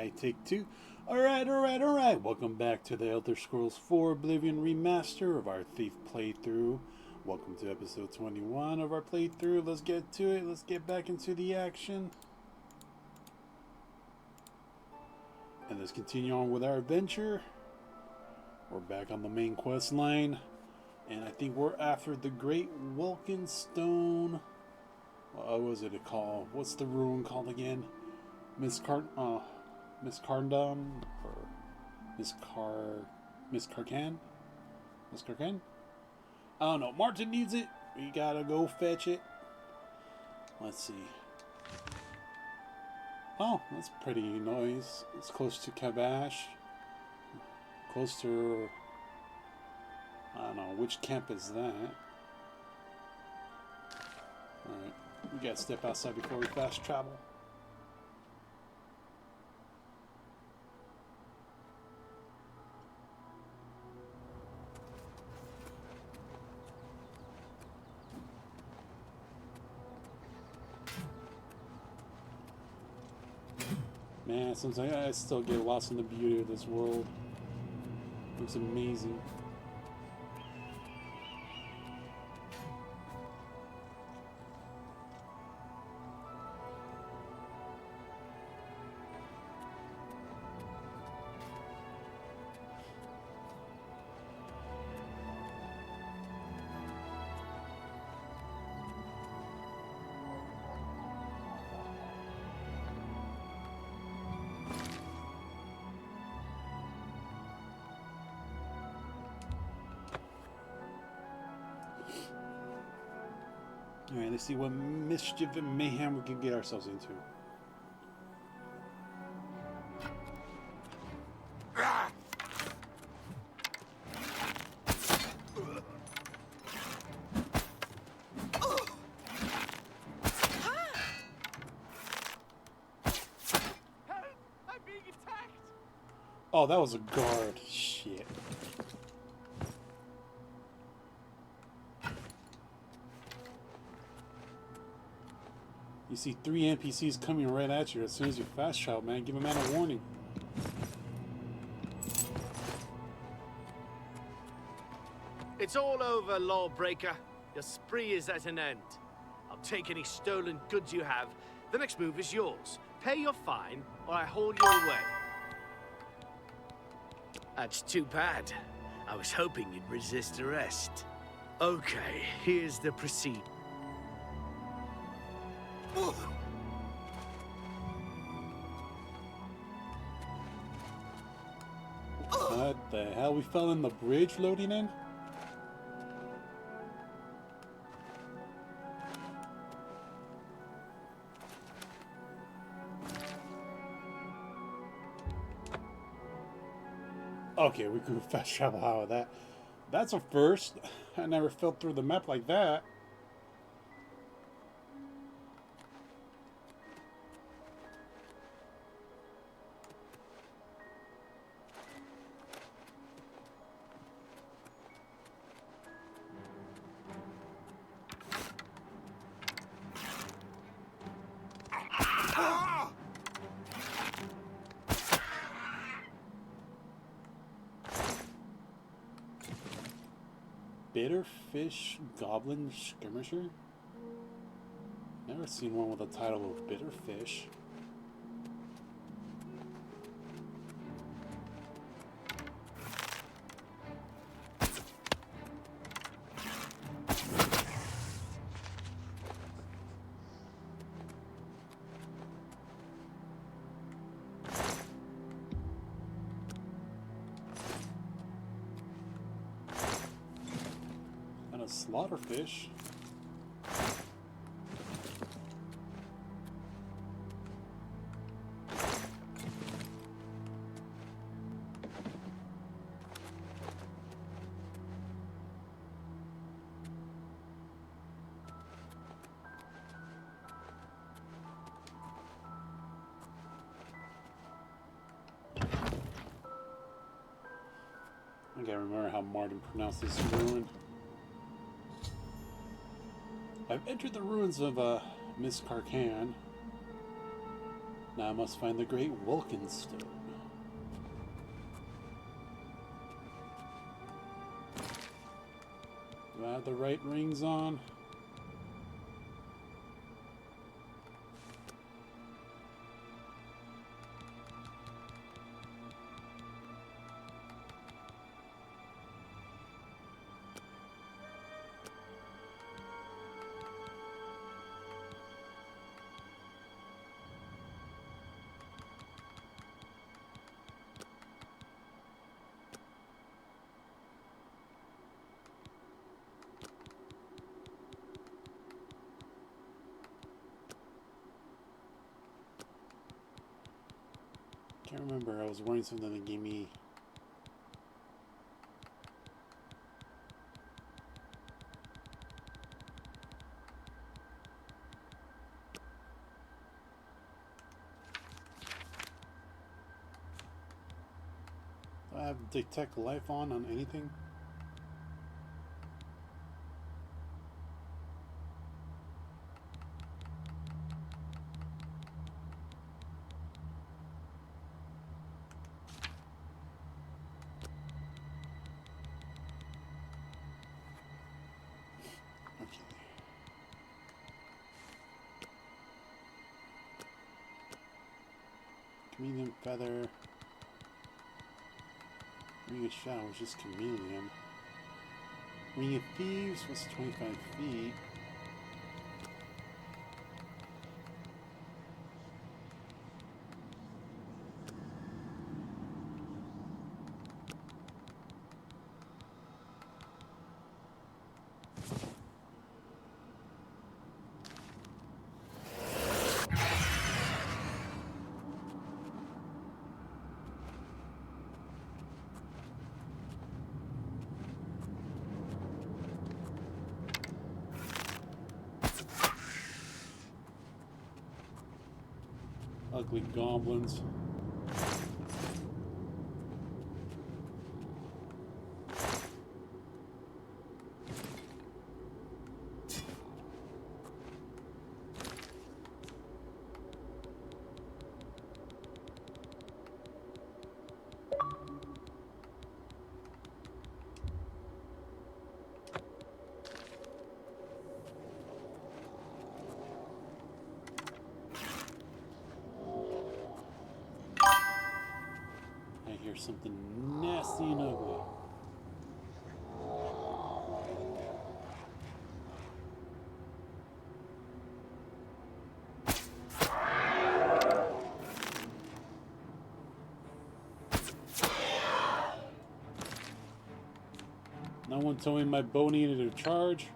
Alright, take two. Alright. Welcome back to the Elder Scrolls 4 Oblivion Remaster of our Thief playthrough. Welcome to episode 21 of our playthrough. Let's get to it. Let's get back into the action. And let's continue on with our adventure. We're back on the main quest line. And I think we're after the Great Welkin Stone. What was it called? What's the ruin called again? Miss Carndon or Miss Carcan? I don't know. Martin needs it. We gotta go fetch it. Let's see. Oh, that's pretty nice. It's close to Kabash. Close to, I don't know, which camp is that? Alright, we gotta step outside before we fast travel. Man, sometimes I still get lost in the beauty of this world. It looks amazing. Alright, let's see what mischief and mayhem we can get ourselves into. I'm being attacked! Oh, that was a guard. Shit. You see 3 NPCs coming right at you as soon as you fast travel, man. Give a man a warning. It's all over, lawbreaker. Your spree is at an end. I'll take any stolen goods you have. The next move is yours. Pay your fine, or I haul you away. That's too bad. I was hoping you'd resist arrest. Okay, here's the procedure. What the hell? We fell in the bridge loading in? Okay, we could fast travel out of that. That's a first. I never fell through the map like that. Bitterfish Goblin Skirmisher? Never seen one with a title of Bitterfish. Slaughterfish. I can't remember how Martin pronounced this ruin. I've entered the ruins of Miss Carcan. Now I must find the great Vulcan stone. Do I have the right rings on? I can't remember. I was wearing something that gave me... Do I have detect life on anything? Chameleon feather. Ring of shadow was just chameleon. Ring of thieves was 25 feet. Ugly goblins. Something nasty and ugly. No one told me my bow needed a charge.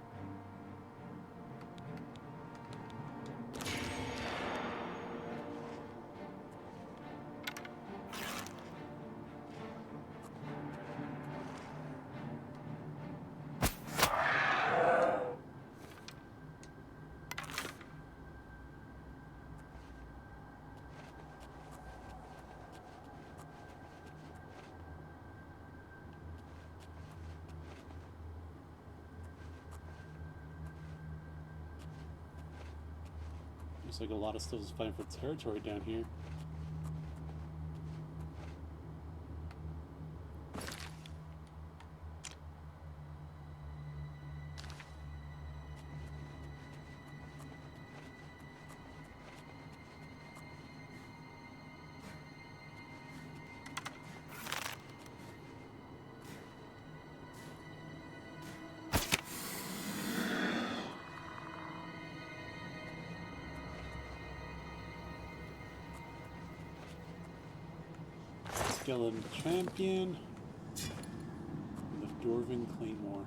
Looks like a lot of stuff is fighting for territory down here. Skeleton champion, and the Dwarven Claymore.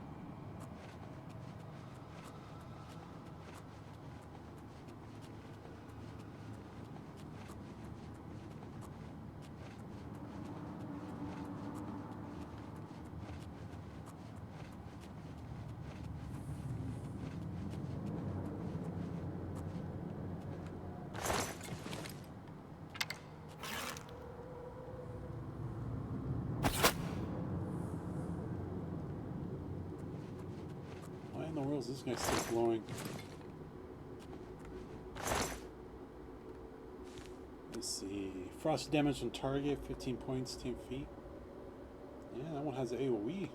This guy's still glowing. Let's Frost damage on target, 15 points, 10 feet. Yeah, that one has AoE.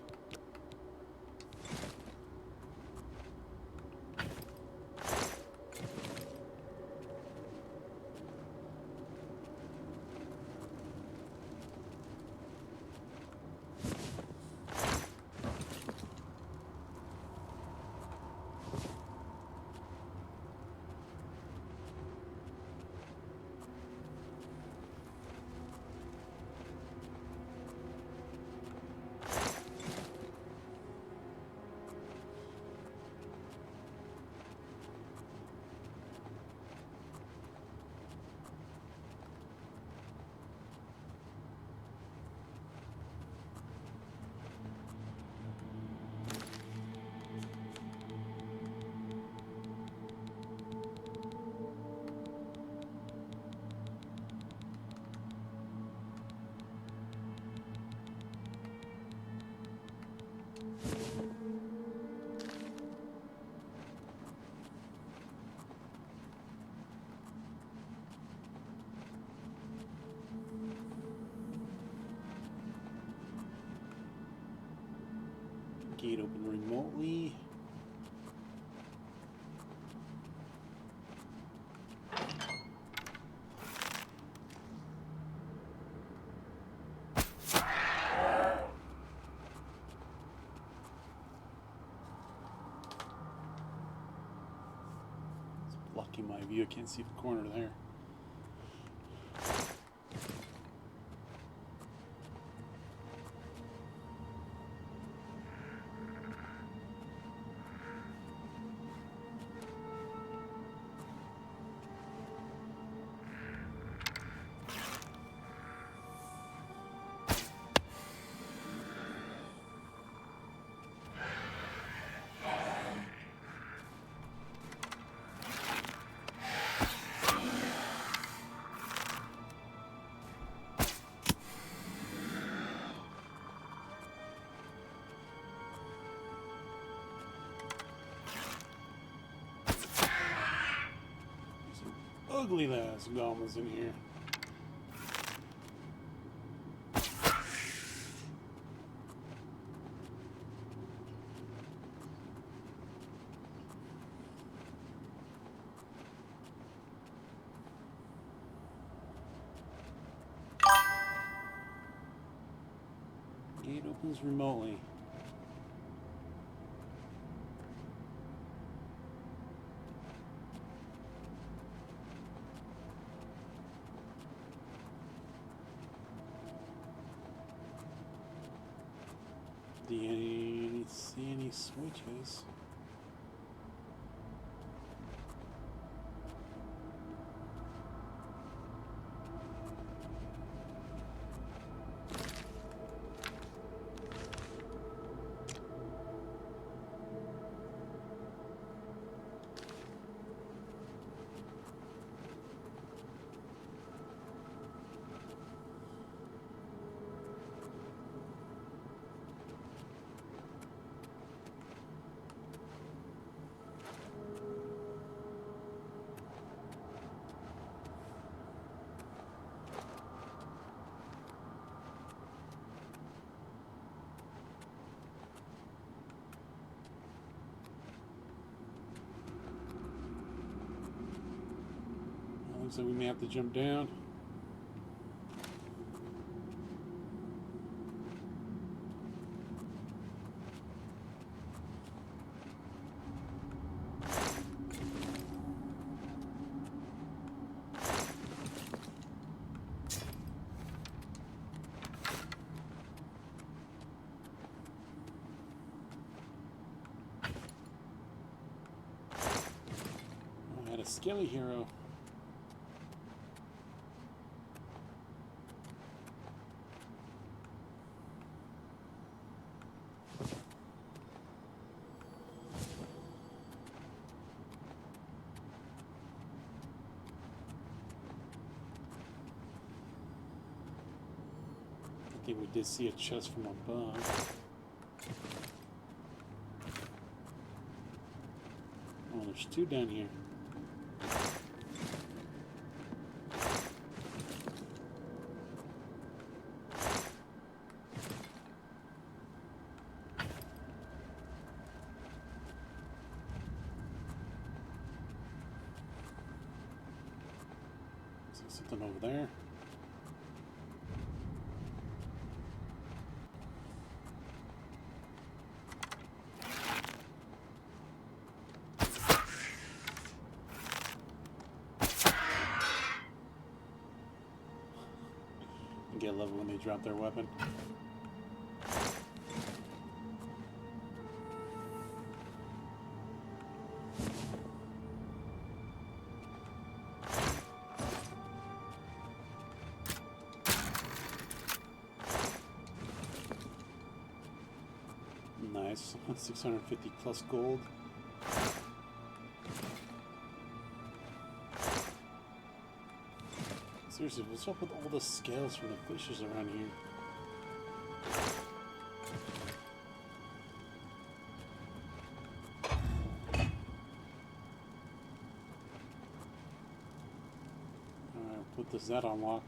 Gate open remotely. It's blocking my view. I can't see the corner there. Ugly ass goblins in here. Gate opens remotely. Do you see any switches? Looks like we may have to jump down. I had a skelly hero. I think we did see a chest from above. Oh, there's two down here. Something over there. Get level when they drop their weapon. Nice. 650 plus gold. Seriously, what's up with all the scales from the fishes around here? Alright, what does that unlock?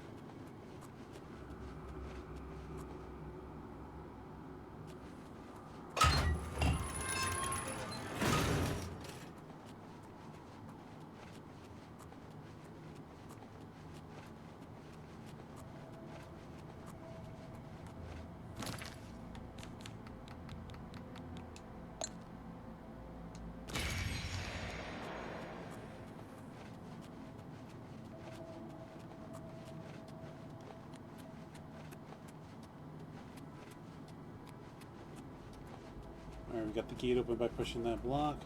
Alright, we got the gate open by pushing that block.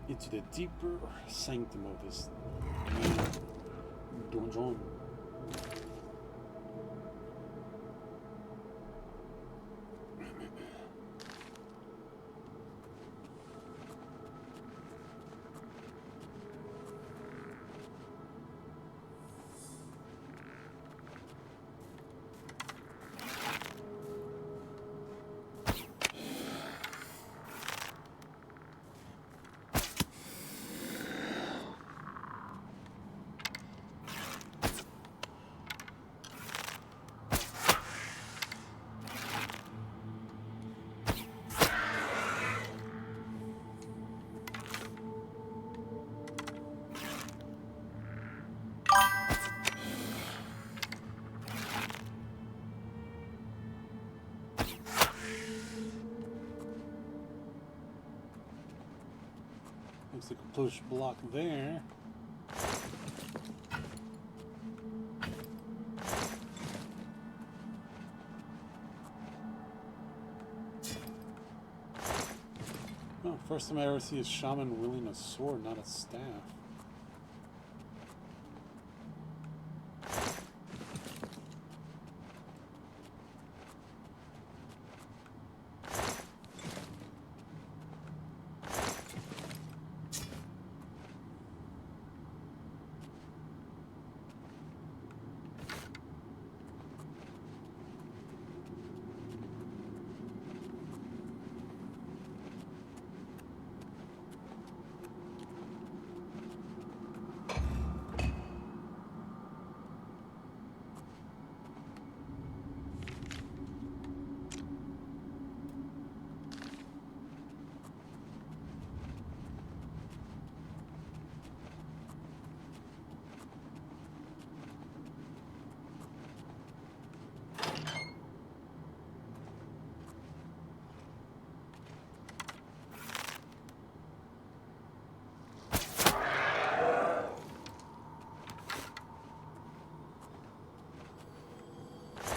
Into the deeper sanctum of this donjon. Looks like a push block there. Oh, first time I ever see a shaman wielding a sword, not a staff.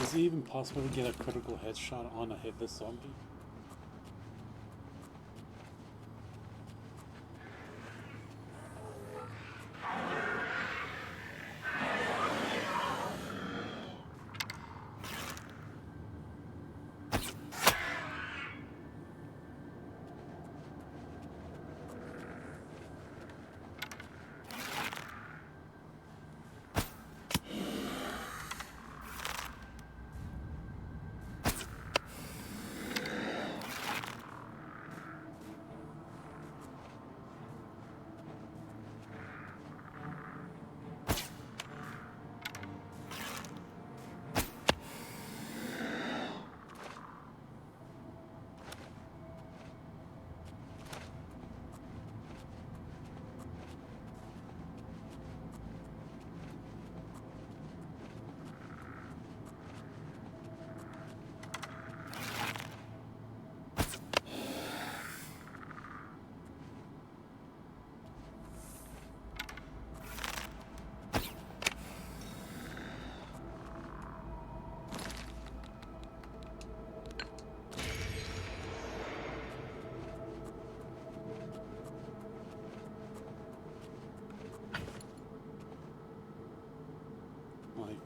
Is it even possible to get a critical headshot on a hitless zombie?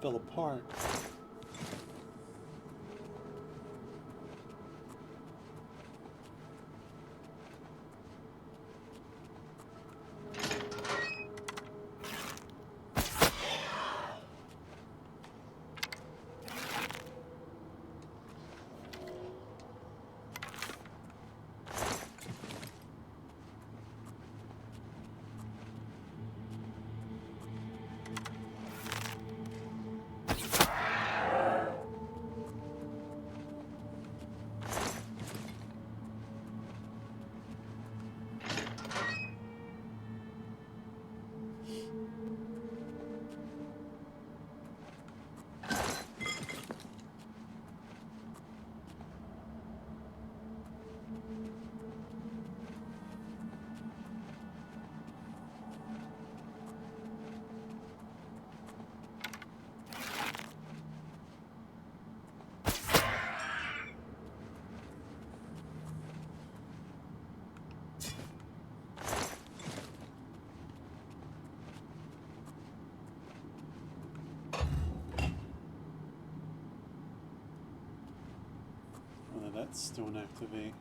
fell apart. That's don't activate.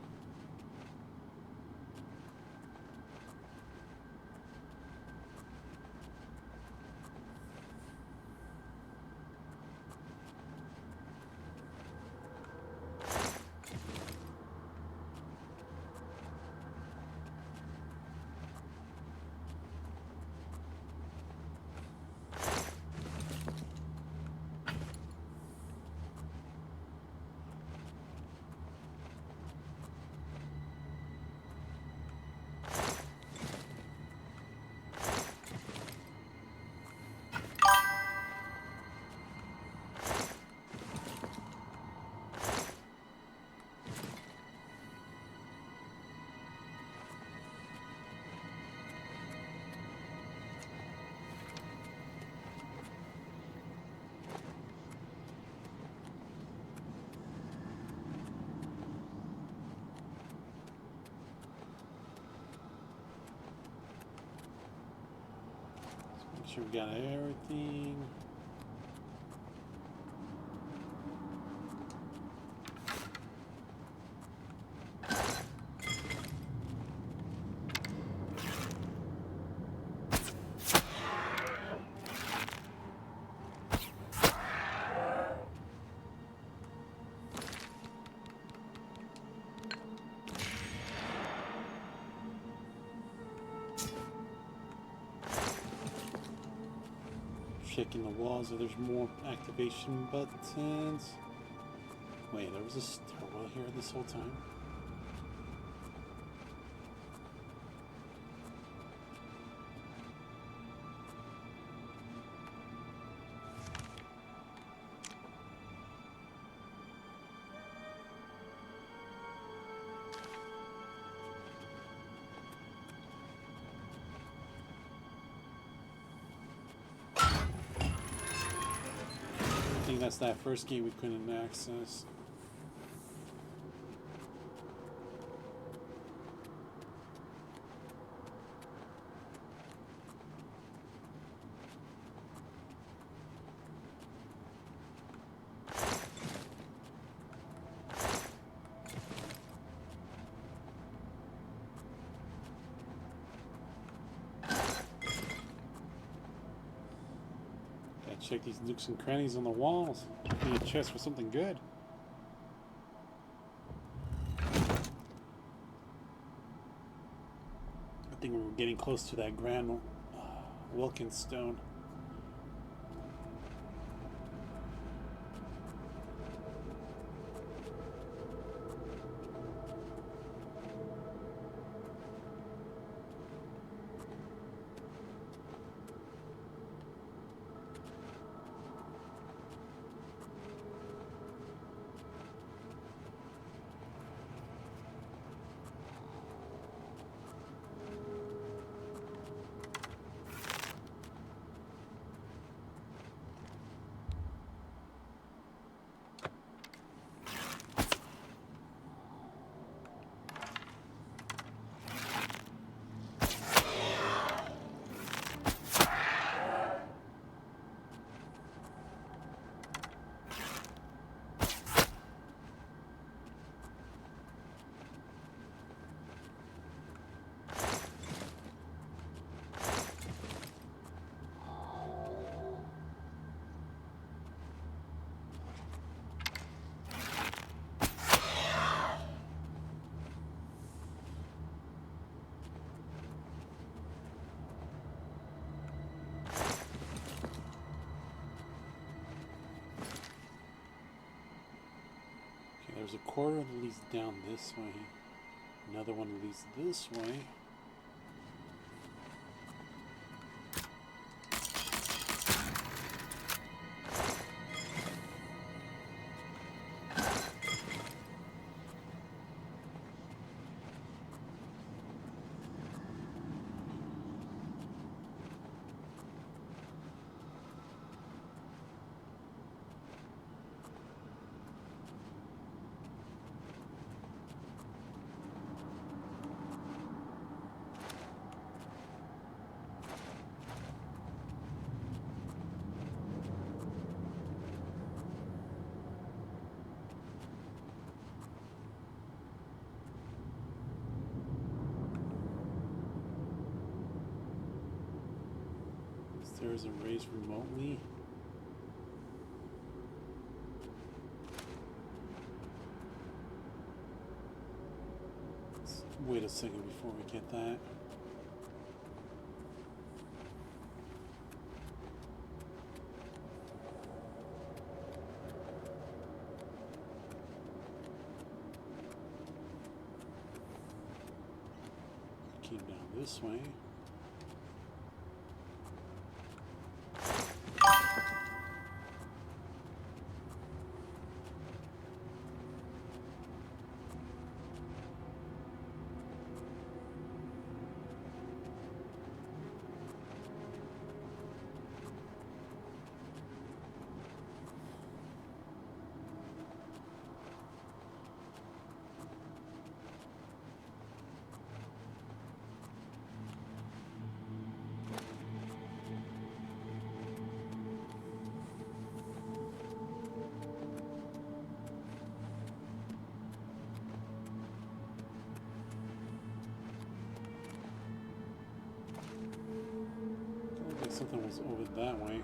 Make sure we got everything. Checking the walls if there's more activation buttons. Wait, there was a stairwell here this whole time? I think that's that first gate we couldn't access. Check these nooks and crannies on the walls. Need a chest for something good. I think we're getting close to that grand Wilkins stone. there's a corridor that leads down this way. Another one leads this way. Stairs are raised remotely. Let's wait a second before we get that. Came down this way. Something was over that way.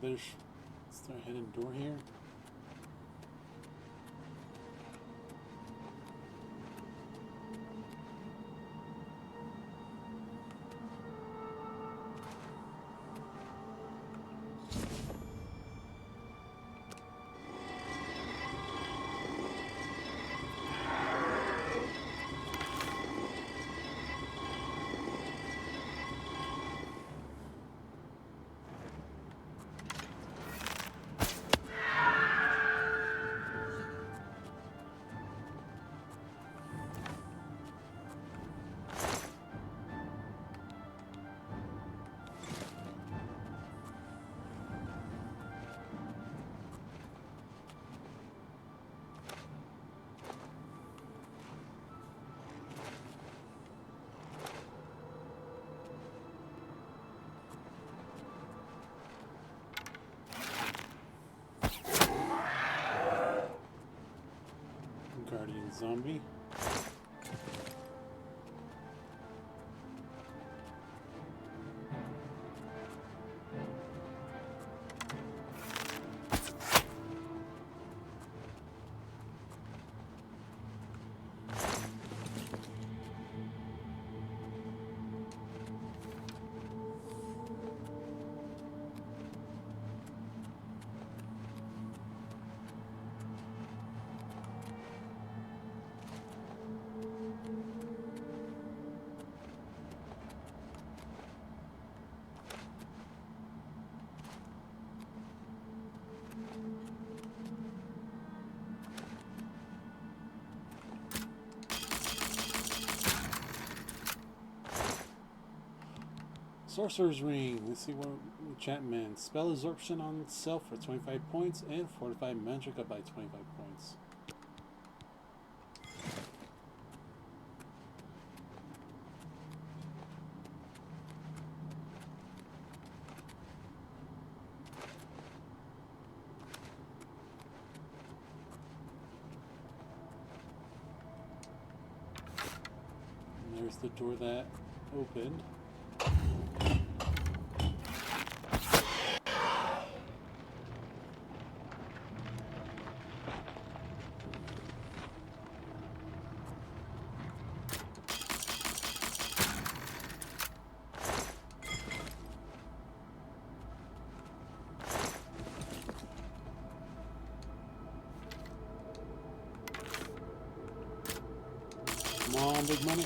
There's a hidden door here. Guardian zombie. Sorcerer's Ring. Let's see what enchantment. Spell absorption on itself for 25 points and fortify magica by 25 points. there's the door that opened. Come on, big money.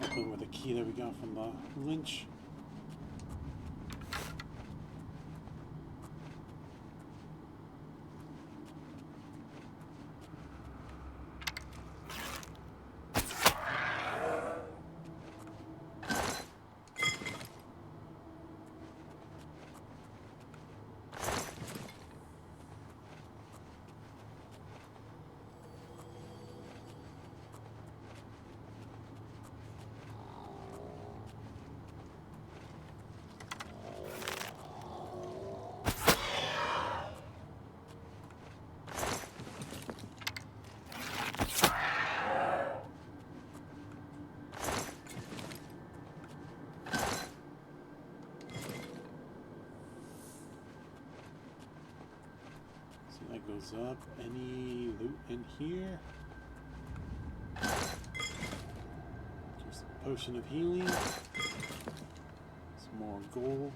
Open with a key that we got from the lynch. That goes up. Any loot in here? Just a potion of healing. Some more gold.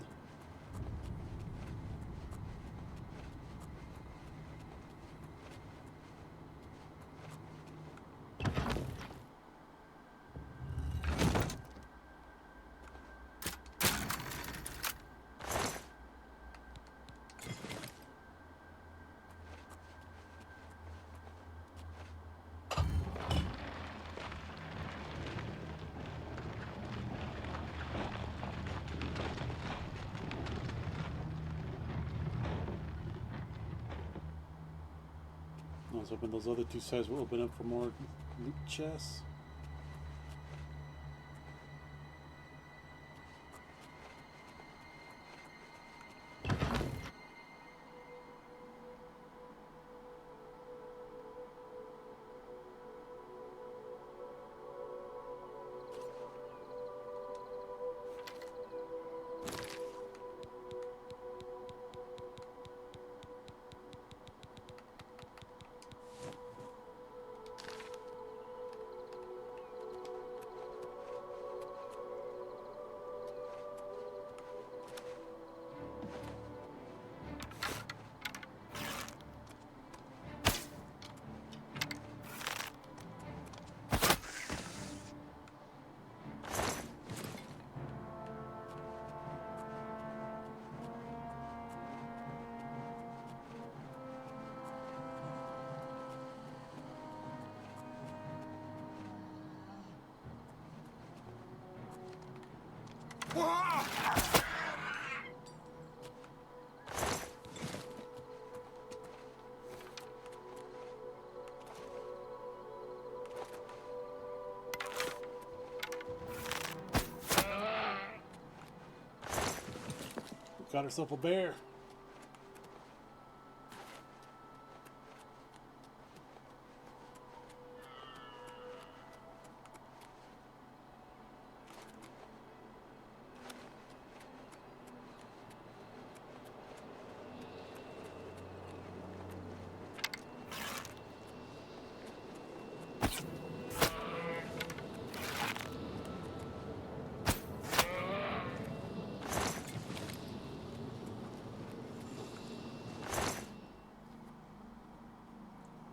I was hoping those other two sides will open up for more loot chests. Got herself a bear.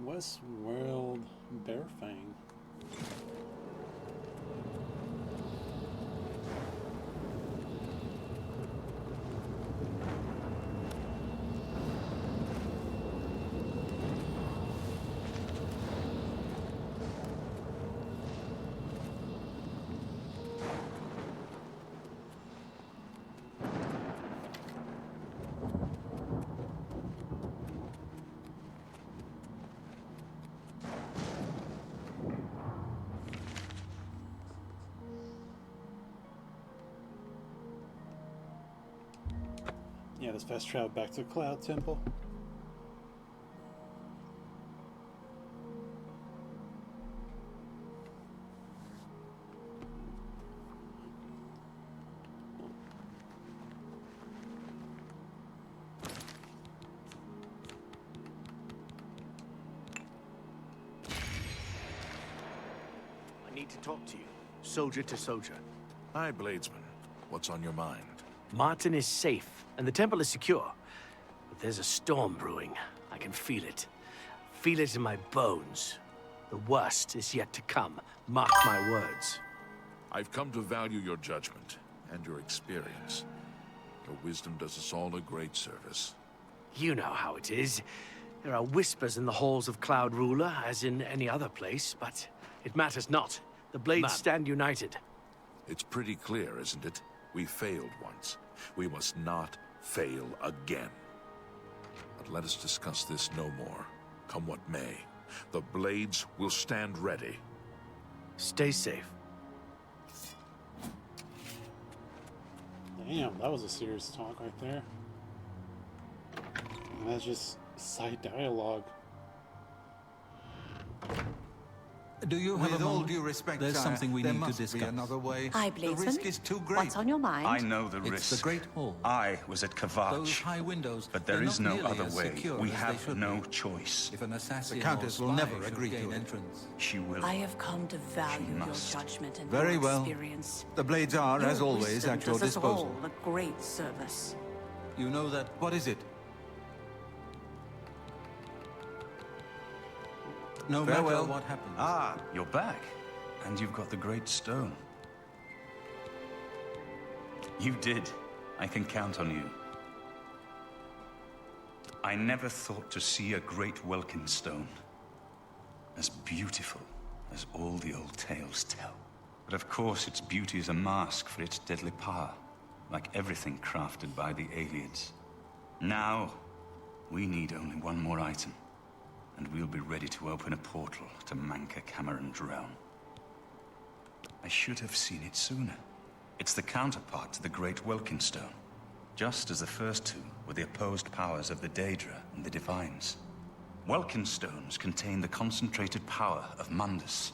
Westworld Bear Fang. Yeah, let's fast travel back to the Cloud Temple. I need to talk to you, soldier to soldier. Hi, Bladesman. What's on your mind? Martin is safe, and the temple is secure. But there's a storm brewing. I can feel it. Feel it in my bones. The worst is yet to come. Mark my words. I've come to value your judgment and your experience. Your wisdom does us all a great service. You know how it is. There are whispers in the halls of Cloud Ruler, as in any other place, but it matters not. The Blades stand united. It's pretty clear, isn't it? We failed once. We must not fail again. But let us discuss this no more. Come what may. The Blades will stand ready. Stay safe. Damn, that was a serious talk right there. And that's just side dialogue. Do you have With a all moment? due respect, There's sire, something we there need to must discuss. be another way. Hi, The Bladesman. risk is too great. What's on your mind? I know the It's risk. the Great Hall. I was at Those Kvatch, high windows, but there they're is not no nearly other as way. secure We as they have should no be. choice. If an assassin The Countess or will spy never should agree gain to it. entrance. She will. I have come to value your must. judgment and Very your well. experience. The blades are, Your as always, wisdom at your does us disposal. all a great service. You know that What is it? no Farewell. matter what happens, Ah, you're back. And you've got the great stone. You did. I can count on you. I never thought to see a great welkin stone. As beautiful as all the old tales tell. But of course its beauty is a mask for its deadly power. Like everything crafted by the aliens. Now, we need only one more item. And we'll be ready to open a portal to Manka Cameron's realm. I should have seen it sooner. It's the counterpart to the Great Welkin Stone. Just as the first two were the opposed powers of the Daedra and the Divines. Welkin stones contain the concentrated power of Mundus.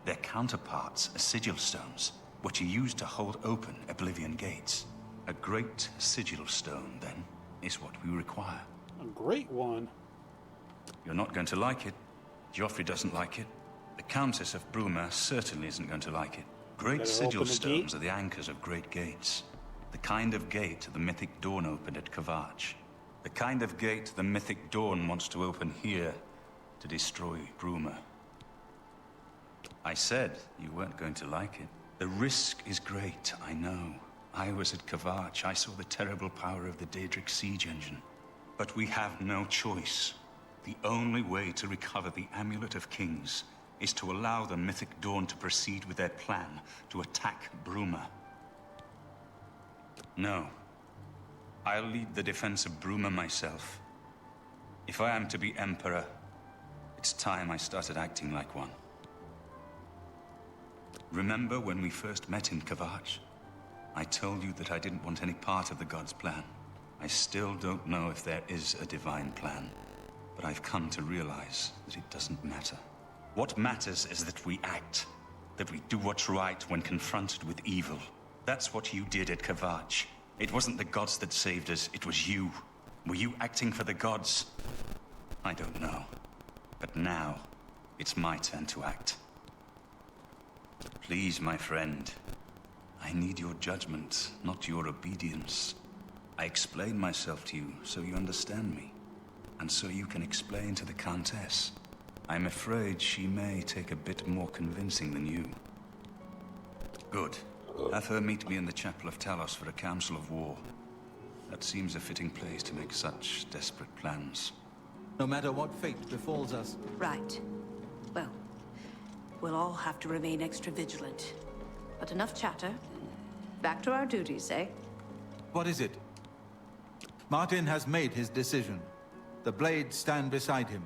Their counterparts are sigil stones, which are used to hold open Oblivion gates. A great sigil stone, then, is what we require. A great one. You're not going to like it. Joffrey doesn't like it. The Countess of Bruma certainly isn't going to like it. Great Better sigil open the stones gate. are the anchors of great gates. The kind of gate the mythic Dawn opened at Kvatch. The kind of gate the mythic Dawn wants to open here to destroy Bruma. I said you weren't going to like it. The risk is great, I know. I was at Kvatch. I saw the terrible power of the Daedric siege engine. But we have no choice. The only way to recover the Amulet of Kings is to allow the Mythic Dawn to proceed with their plan to attack Bruma. No. I'll lead the defense of Bruma myself. If I am to be Emperor, it's time I started acting like one. Remember when we first met in Kvatch? I told you that I didn't want any part of the God's plan. I still don't know if there is a divine plan. But I've come to realize that it doesn't matter. What matters is that we act. That we do what's right when confronted with evil. That's what you did at Kvatch. It wasn't the gods that saved us, it was you. Were you acting for the gods? I don't know. But now, it's my turn to act. Please, my friend. I need your judgment, not your obedience. I explain myself to you so you understand me. And so you can explain to the Countess. I'm afraid she may take a bit more convincing than you. Good. Have her meet me in the Chapel of Talos for a council of war. That seems a fitting place to make such desperate plans. No matter what fate befalls us. Right. Well, we'll all have to remain extra vigilant. But enough chatter. Back to our duties, eh? What is it? Martin has made his decision. The blades stand beside him.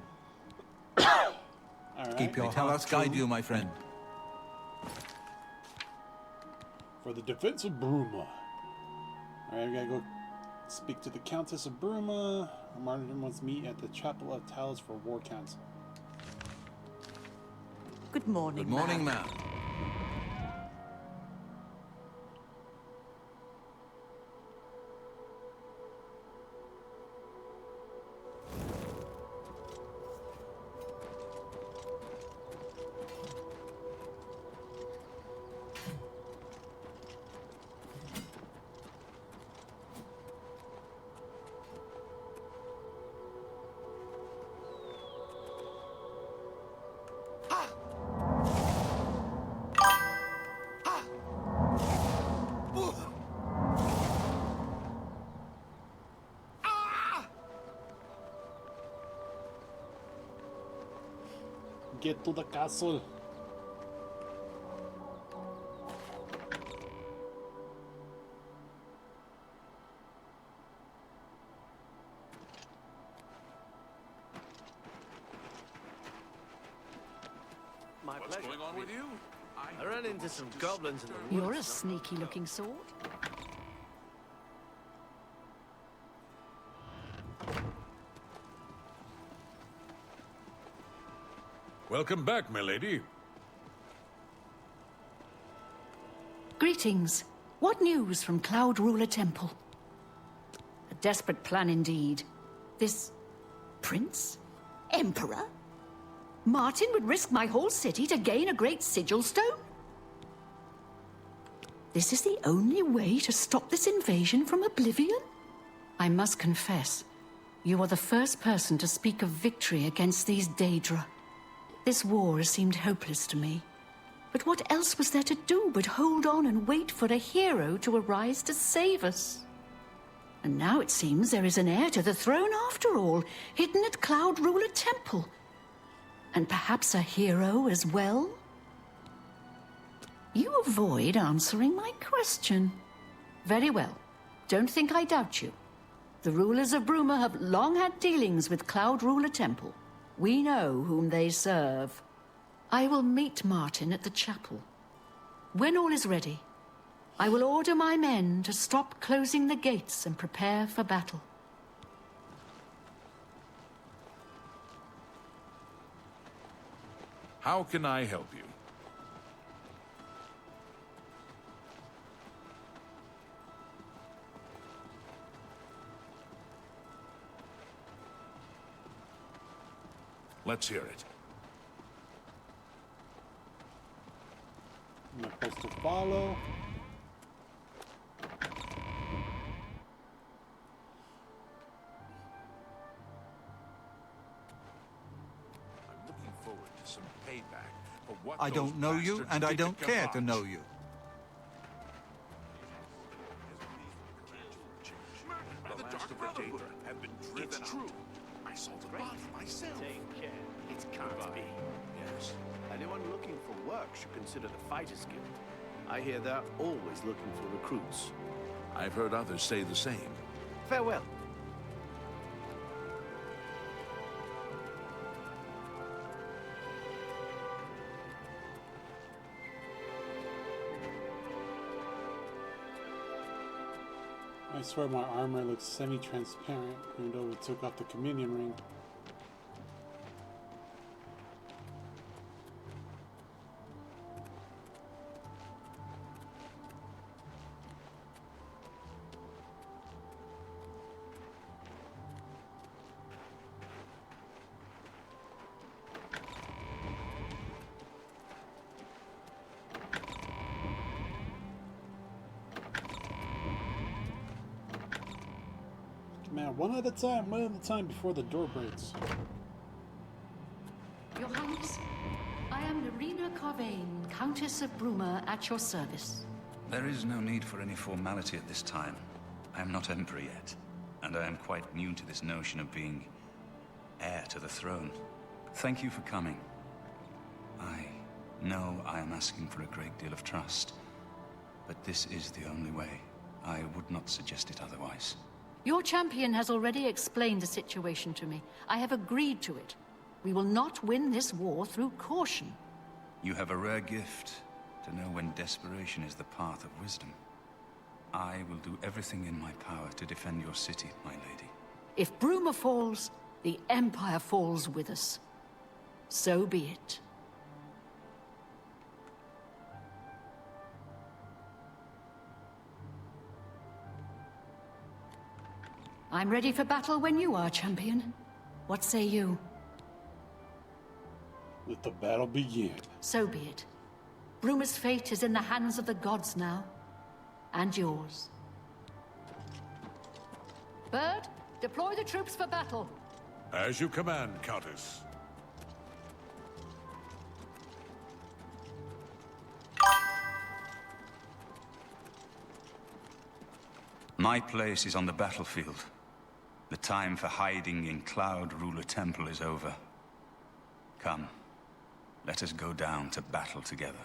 All right. Keep your heart guide you, my friend. For the defense of Bruma. Alright, we gotta go speak to the Countess of Bruma. Martin wants to meet at the Chapel of Talos for war council. Good morning, Good morning, ma'am. Get to the castle. My What's pleasure. going on with you? I ran into some goblins in the woods. You're a sneaky-looking sort. Welcome back, milady. Greetings. What news from Cloud Ruler Temple? A desperate plan indeed. This prince? Emperor? Martin would risk my whole city to gain a great sigil stone? This is the only way to stop this invasion from Oblivion? I must confess, you are the first person to speak of victory against these Daedra. This war has seemed hopeless to me. But what else was there to do but hold on and wait for a hero to arise to save us? And now it seems there is an heir to the throne after all, hidden at Cloud Ruler Temple. And perhaps a hero as well? You avoid answering my question. Very well. Don't think I doubt you. The rulers of Bruma have long had dealings with Cloud Ruler Temple. We know whom they serve. I will meet Martin at the chapel. When all is ready, I will order my men to stop closing the gates and prepare for battle. How can I help you? Let's hear it. Am I supposed to follow? I'm looking forward to some payback for what I those don't know you, bastards and I did don't to care to Gavage. know you. The last of the Daedra have been driven out. I saw the body myself. Take care. It can't be. Yes. Anyone looking for work should consider the Fighters Guild. I hear they're always looking for recruits. I've heard others say the same. Farewell. I swear my armor looks semi-transparent, even though we took off the communion ring. Man, one at a time before the door breaks. Your Carvain, Countess of Bruma, at your service. There is no need for any formality at this time. I am not Emperor yet, and I am quite new to this notion of being heir to the throne. Thank you for coming. I know I am asking for a great deal of trust, but this is the only way. I would not suggest it otherwise. Your champion has already explained the situation to me. I have agreed to it. We will not win this war through caution. You have a rare gift to know when desperation is the path of wisdom. I will do everything in my power to defend your city, my lady. If Bruma falls, the Empire falls with us. So be it. I'm ready for battle when you are, champion. What say you? Let the battle begin. So be it. Bruma's fate is in the hands of the gods now. And yours. Bird, deploy the troops for battle. As you command, Countess. My place is on the battlefield. The time for hiding in Cloud Ruler Temple is over. Come, let us go down to battle together.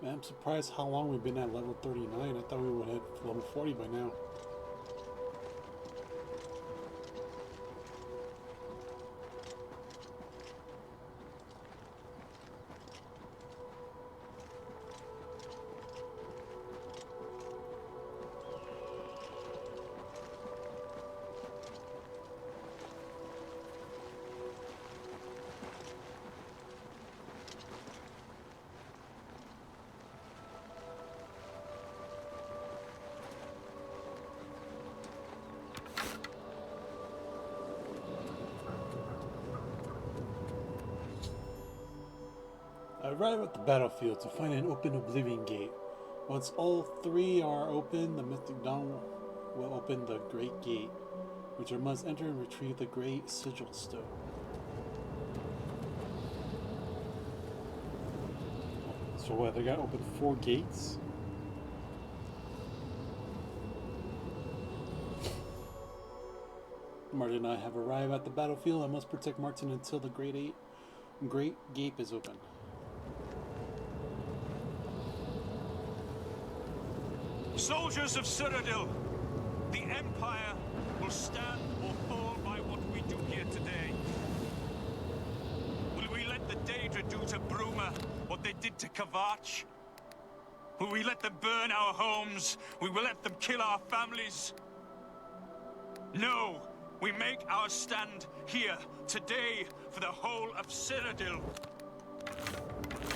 Man, I'm surprised how long we've been at level 39. I thought we would hit level 40 by now. I arrive at the battlefield to find an open Oblivion gate. Once all three are open, the Mystic Dawn will open the Great Gate, which I must enter and retrieve the Great Sigil Stone. So what, they gotta open 4 gates? Martin and I have arrived at the battlefield. I must protect Martin until the Great Gate is open. Soldiers of Cyrodiil, the Empire will stand or fall by what we do here today. Will we let the Daedra do to Bruma what they did to Kavach? Will we let them burn our homes? Will we let them kill our families? No, we make our stand here today for the whole of Cyrodiil.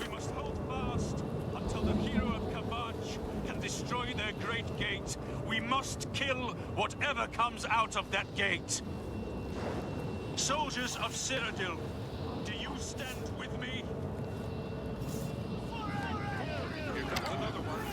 We must hold fast until the hero of Kavach can destroy their great gate. We must kill whatever comes out of that gate. Soldiers of Cyrodiil, do you stand with me? Here comes another one.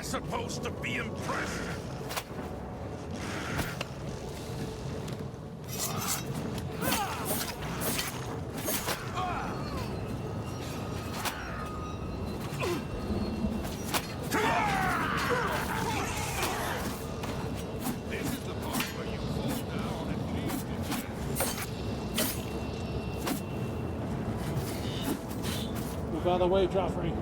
Supposed to be impressed. Move out of the way, Joffrey.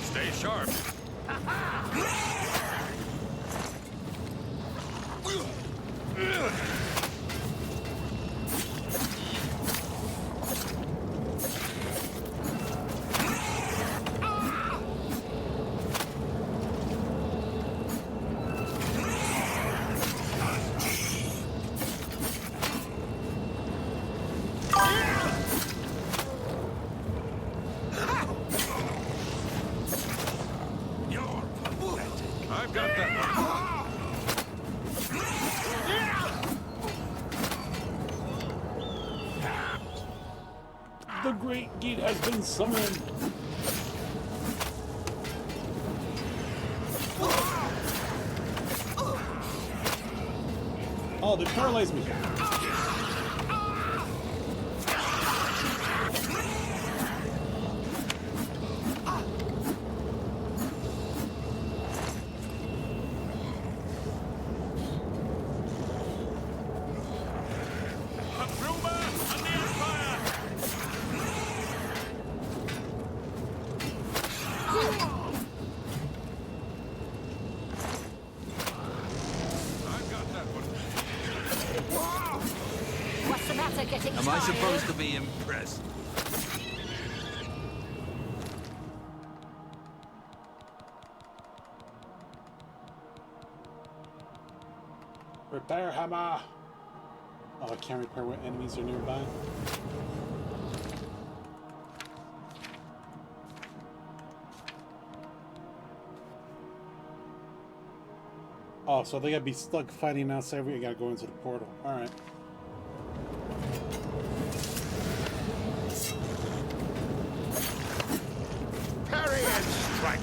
Stay sharp. I've got that one. The Great Gate has been summoned. Oh, they paralyzed me. What's the matter getting Am I supposed to be impressed? Repair hammer. Oh, I can't repair when enemies are nearby. Oh, so they gotta be stuck fighting outside. We gotta go into the portal. All right. Parry and strike.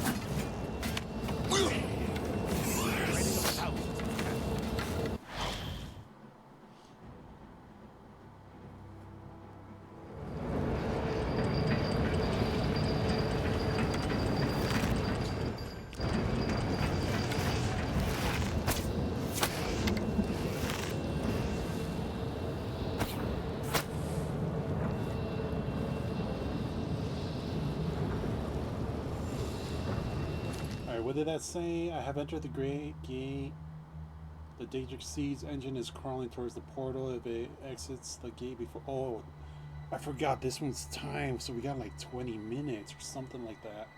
What did that say? I have entered the Great Gate. The Daedric Siege engine is crawling towards the portal. If it exits the gate before... Oh, I forgot this one's time. So we got like 20 minutes or something like that.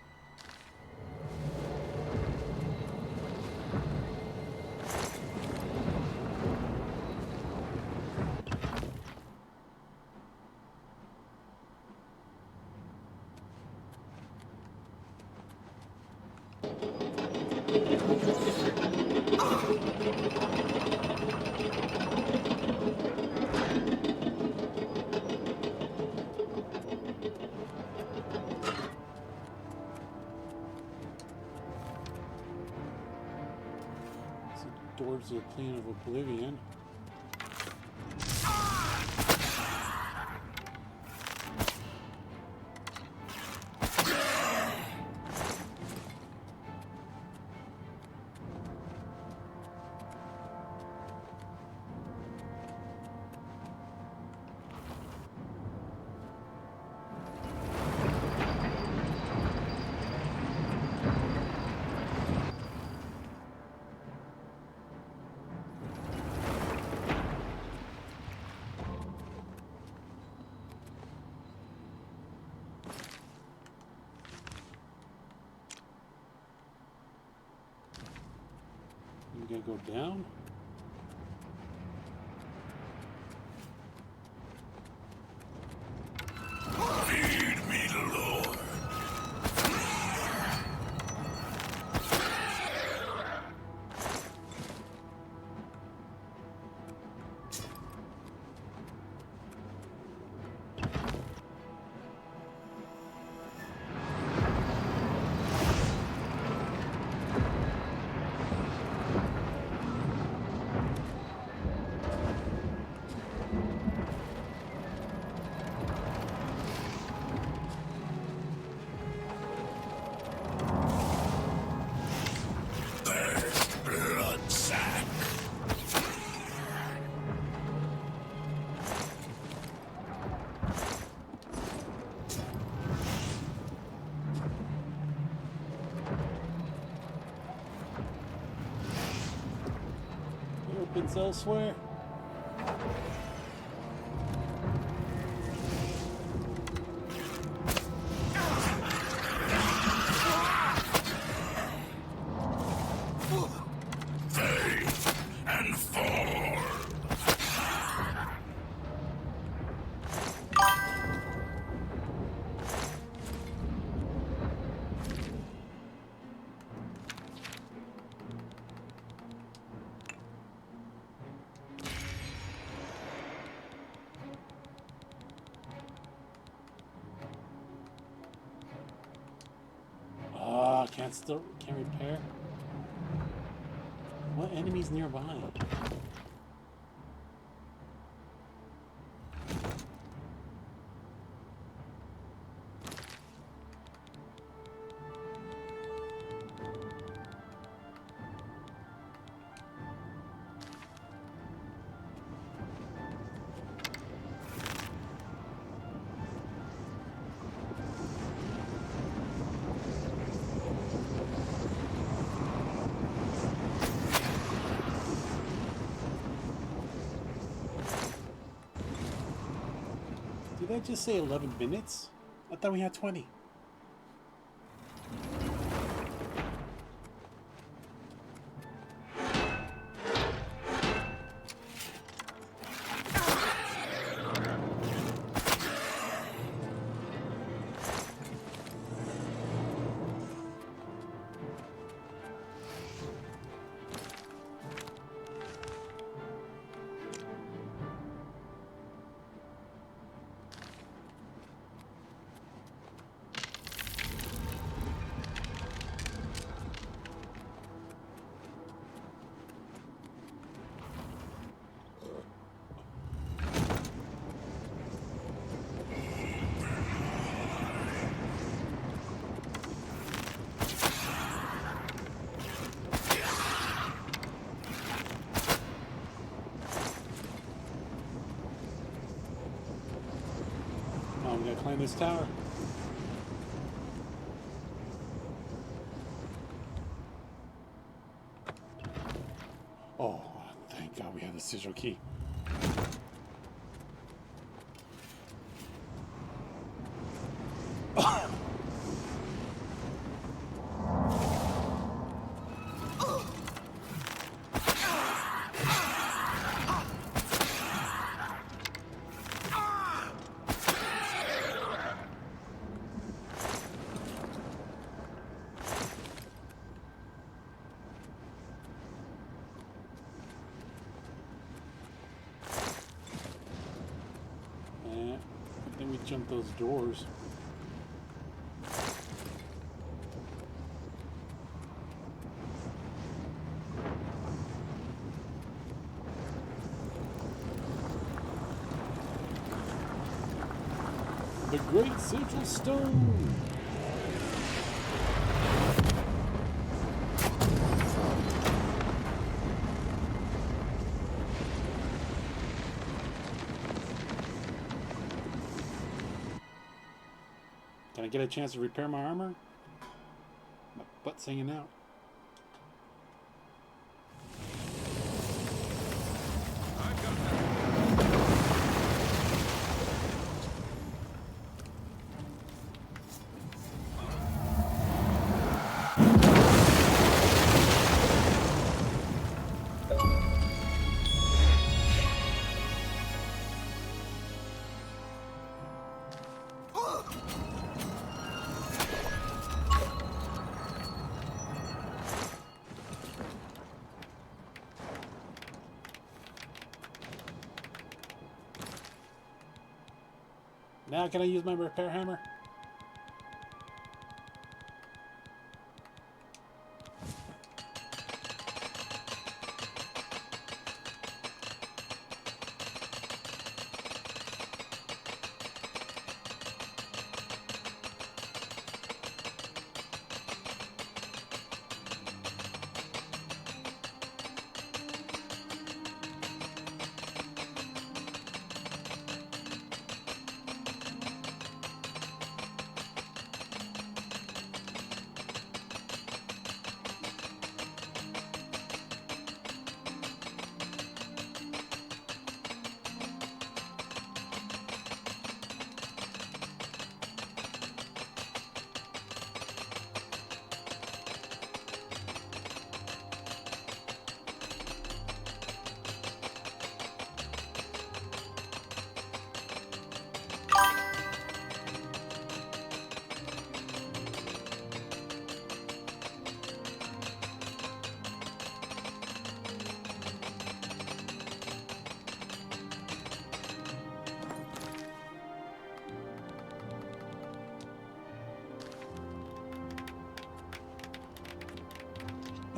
Towards the plane of Oblivion. We gotta go down. Feed me, Lord. weapons elsewhere. And fall. Can't repair. What enemies nearby? Did I just say 11 minutes? I thought we had 20. Oh, we gotta climb this tower. Oh, thank God we have the sigil key. Jump those doors. The Great Sigil Stone. Can I get a chance to repair my armor? My butt's hanging out. Now can I use my repair hammer?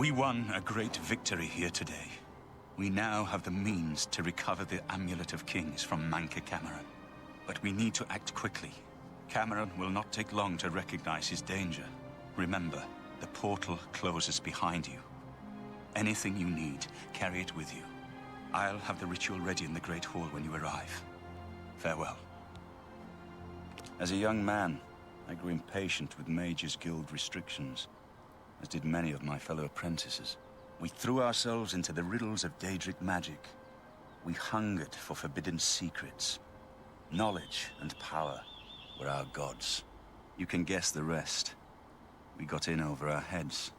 We won a great victory here today. We now have the means to recover the Amulet of Kings from Manca Cameron. But we need to act quickly. Cameron will not take long to recognize his danger. Remember, the portal closes behind you. Anything you need, carry it with you. I'll have the ritual ready in the Great Hall when you arrive. Farewell. As a young man, I grew impatient with Mages Guild restrictions, as did many of my fellow apprentices. We threw ourselves into the riddles of Daedric magic. We hungered for forbidden secrets. Knowledge and power were our gods. You can guess the rest. We got in over our heads.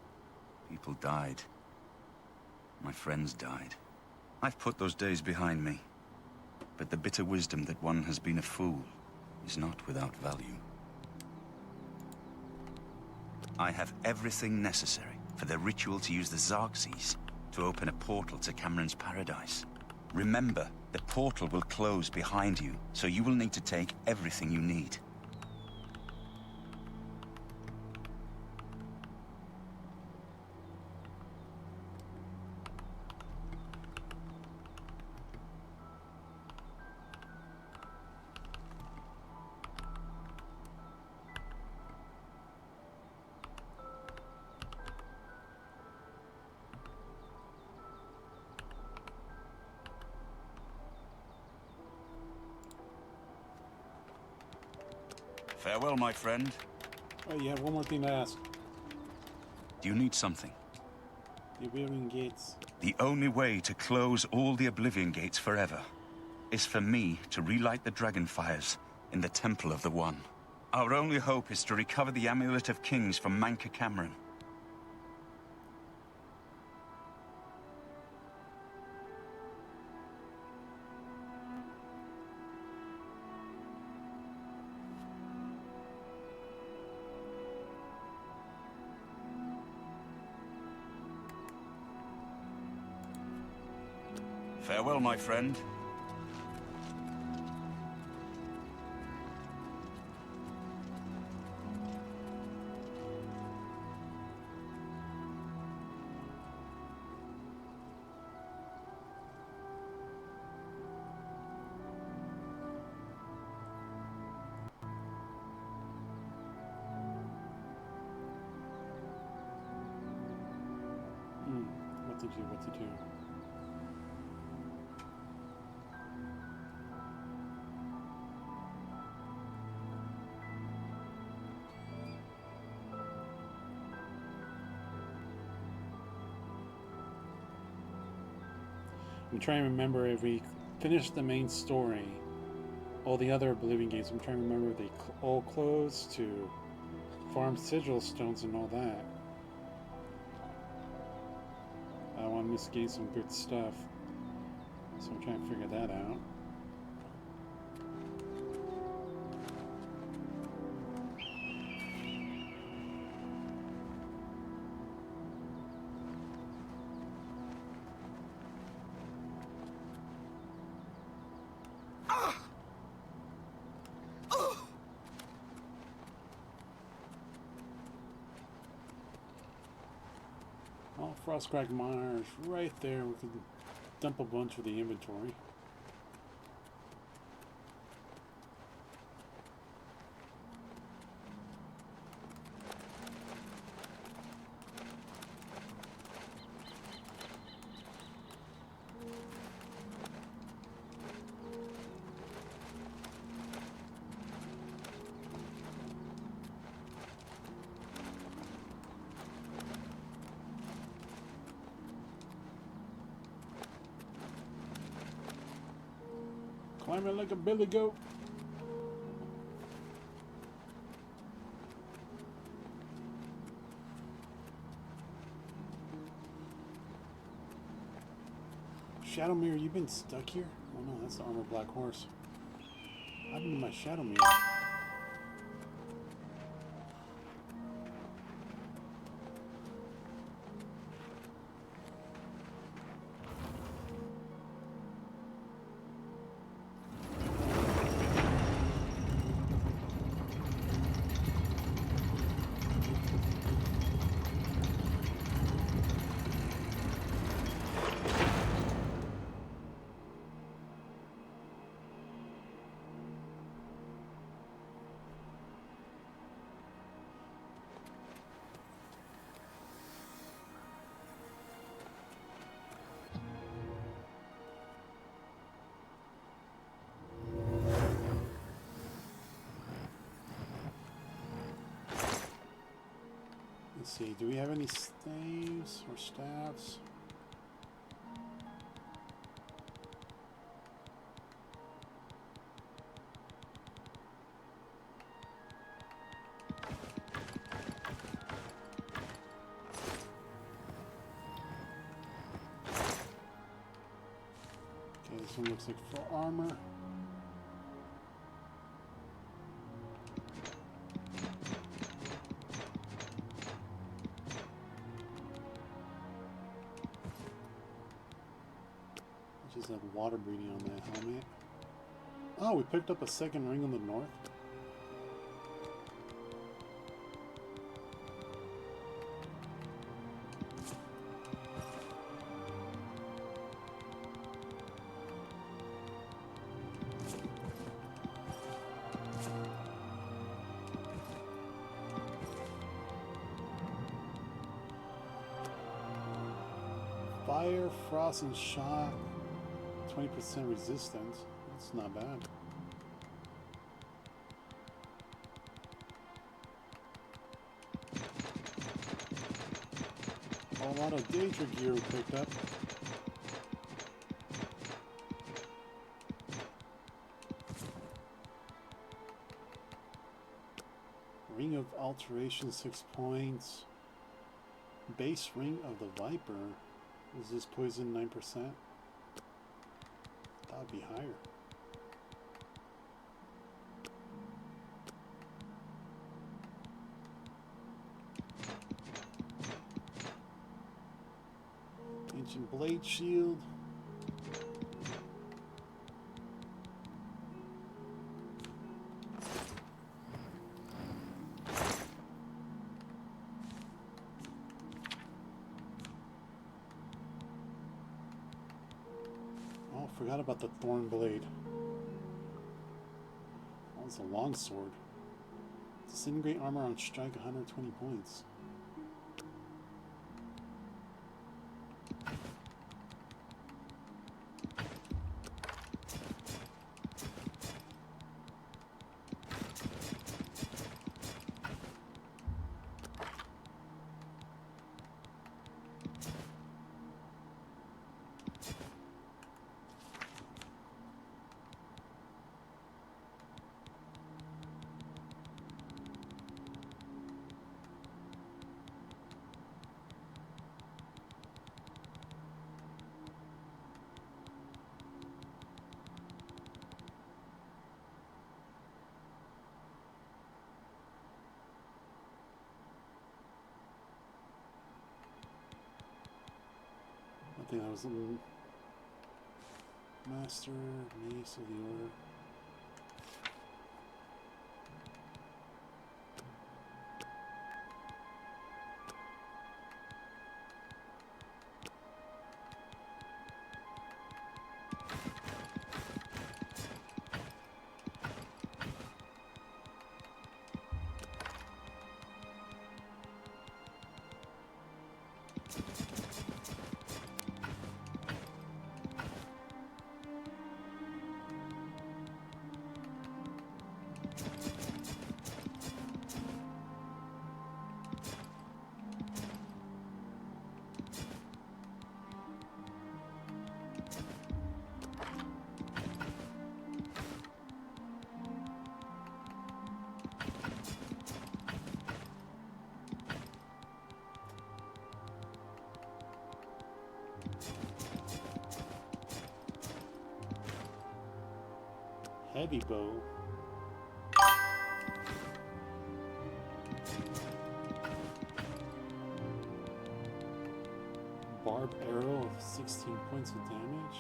People died. My friends died. I've put those days behind me. But the bitter wisdom that one has been a fool is not without value. I have everything necessary for the ritual to use the Xarxes to open a portal to Cameron's paradise. Remember, the portal will close behind you, so you will need to take everything you need. Farewell, my friend. Oh, you have one more thing to ask. Do you need something? The Oblivion Gates. The only way to close all the Oblivion Gates forever is for me to relight the dragon fires in the Temple of the One. Our only hope is to recover the Amulet of Kings from Manca Cameron. Farewell, my friend. What to do? I'm trying to remember if we finish the main story, all the other Oblivion games, I'm trying to remember if they all closed to farm sigil stones and all that. I don't want to miss getting some good stuff, so I'm trying to figure that out. Frostcrack miners right there. We can dump a bunch of the inventory. Climbing like a billy goat. Shadowmere, you've been stuck here? Oh no, that's the armored black horse. What happened to my Shadowmere? Let's see, do we have any staves or staffs? Okay, this one looks like full armor. Just have water breathing on that helmet. Oh, we picked up a second ring on the north. Fire, frost, and shock. 20% resistance. That's not bad. A lot of Daedra gear we picked up. Ring of Alteration, 6 points. Base Ring of the Viper. Is this poison 9%? That would be higher. Ancient Blade Shield. Oh, forgot about the Thorn Blade. Oh, it's a long sword. Disintegrate armor on strike, 120 points. I think that was Master, Mace of the Order. Heavy bow. Barbed arrow of 16 points of damage.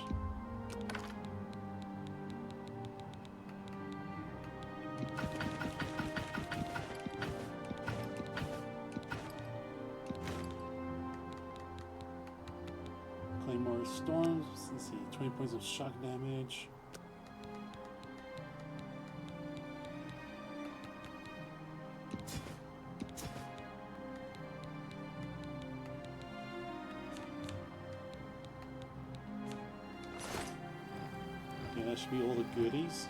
Claymore storms. Let's see, 20 points of shock damage. That should be all the goodies.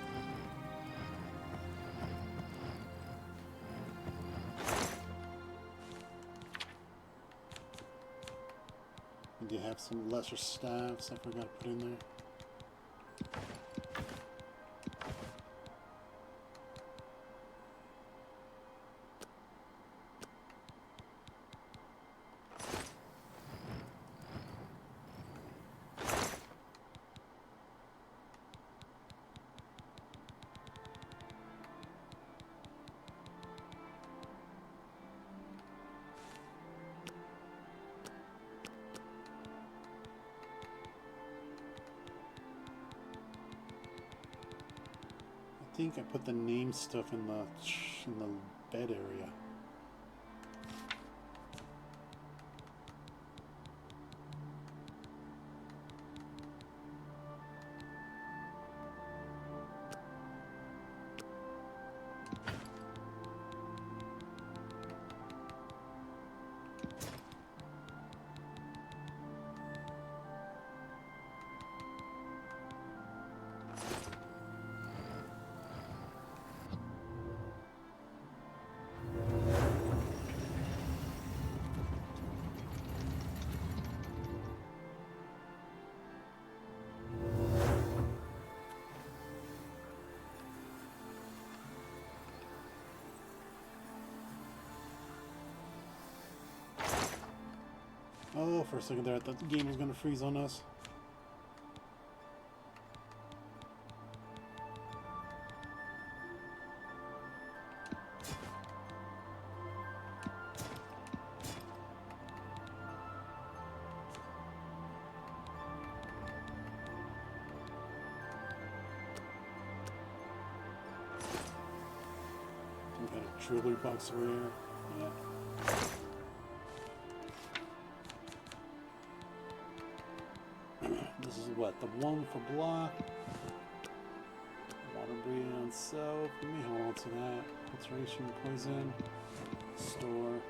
do have some lesser staffs I forgot to put in there. I think I put the name stuff in the bed area. Oh, for a second there, I thought the game was going to freeze on us. We got a jewelry box over here. Yeah. This is what, the one for block. Water breathing on self. Let me hold on to that. Alteration, poison. Store.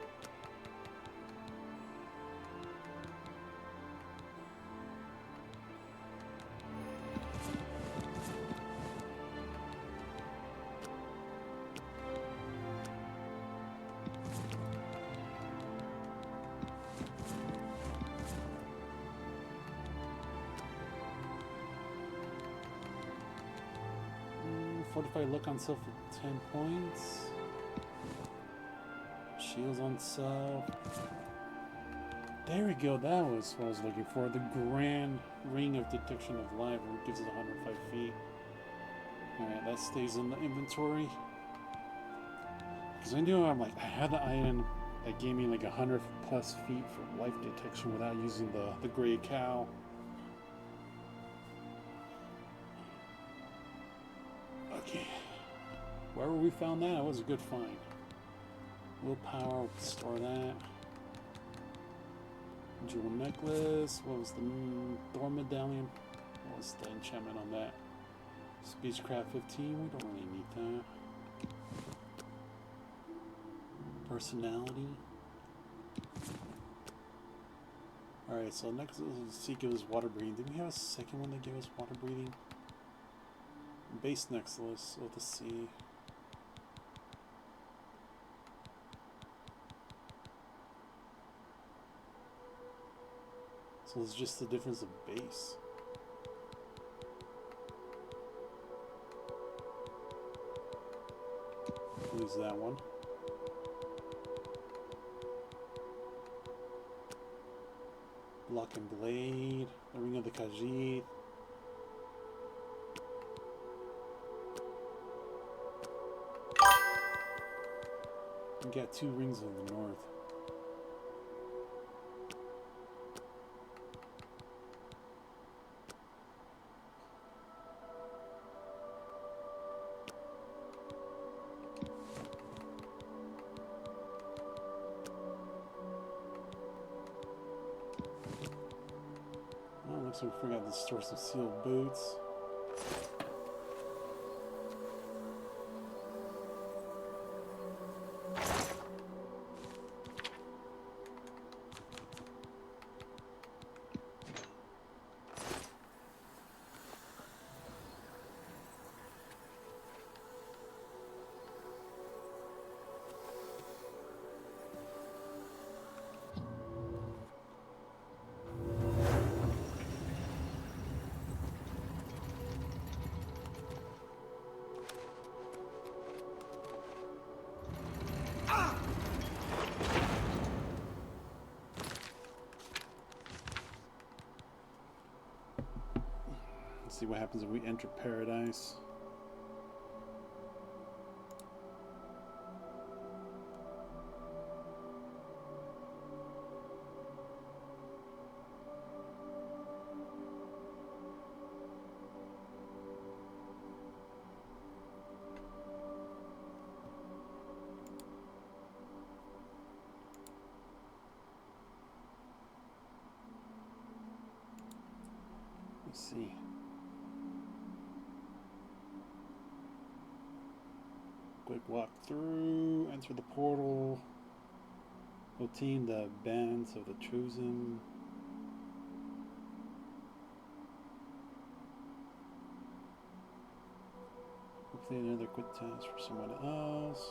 Fortify look on self for 10 points. Shields on self. There we go, that was what I was looking for. The Grand Ring of Detection of Life, which gives us 105 feet. Alright, that stays in the inventory. Because I knew I had the item that gave me like 100 plus feet for life detection without using the gray cow. Okay, wherever we found that, it was a good find. Willpower, store that. Jewel necklace. What was the Thorn medallion? What was the enchantment on that? Speechcraft 15. We don't really need that. Personality. Alright, so next is see give us water breathing. Did we have a second one that gave us water breathing? Base necklace of the sea. So it's just the difference of base. Use that one. Block and blade. The ring of the Khajiit. We got 2 rings of the north. Oh, looks like we forgot to store some sealed boots. Let's see what happens if we enter paradise. Let's see. Quick walk through, enter the portal. We'll team the bands of the chosen. Complete another quick task for someone else.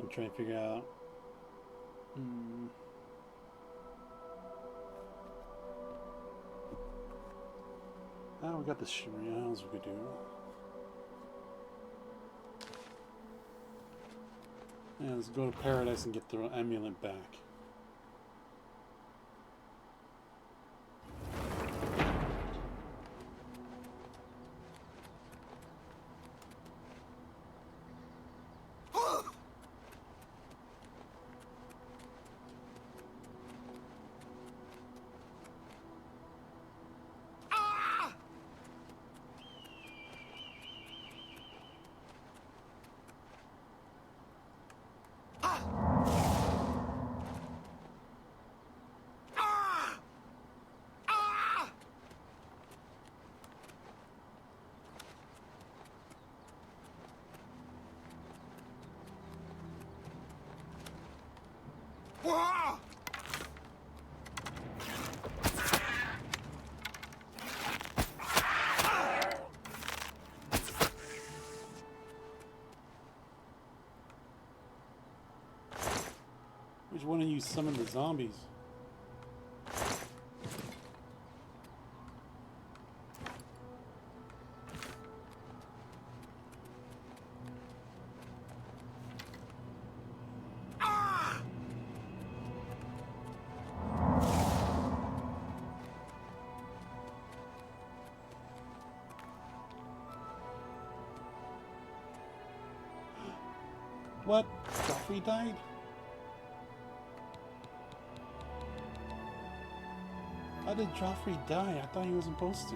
I'm trying to figure out. Oh, we got the shimmery isles we could do. Yeah, let's go to paradise and get the amulet back. Which one of you summoned the zombies? What? Joffrey died? How did Joffrey die? I thought he wasn't supposed to.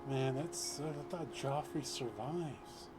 Man, that's... I thought Joffrey survives.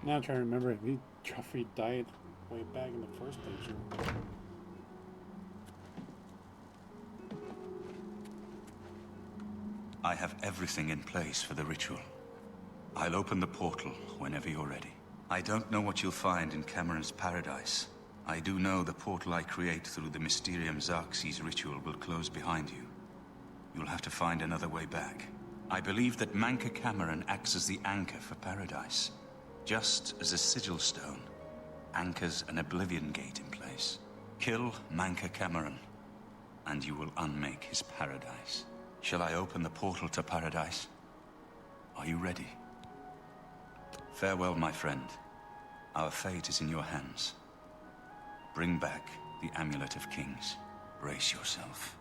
Now I'm trying to remember if Joffrey died way back in the first picture. I have everything in place for the ritual. I'll open the portal whenever you're ready. I don't know what you'll find in Cameron's paradise. I do know the portal I create through the Mysterium Xerxes ritual will close behind you. You'll have to find another way back. I believe that Manca Cameron acts as the anchor for paradise, just as a sigil stone anchors an Oblivion gate in place. Kill Manca Cameron, and you will unmake his paradise. Shall I open the portal to paradise? Are you ready? Farewell, my friend. Our fate is in your hands. Bring back the Amulet of Kings. Brace yourself.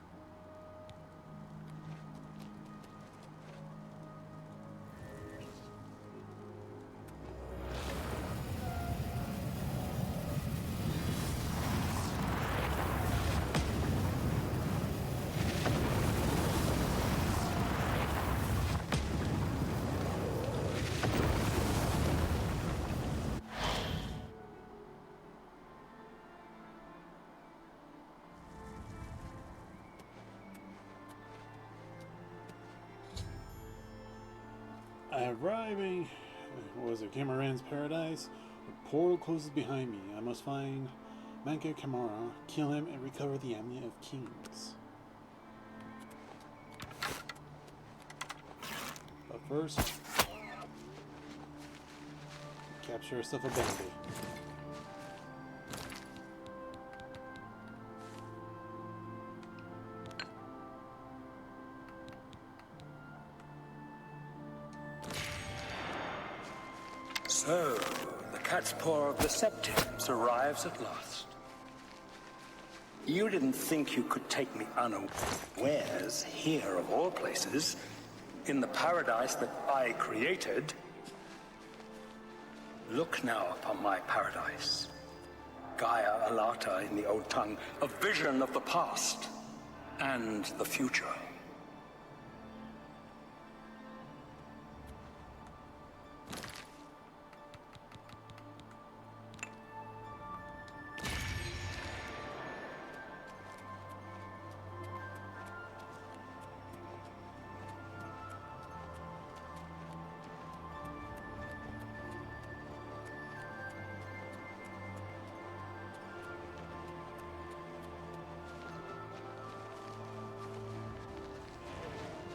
Arriving, what was it, Cameron's paradise? The portal closes behind me. I must find Manca Cameron, kill him, and recover the Amulet of Kings. But first, capture yourself a bandit. So, the cat's paw of the Septims arrives at last. You didn't think you could take me unawares here, of all places, in the paradise that I created. Look now upon my paradise. Gaia Alata in the old tongue, a vision of the past and the future.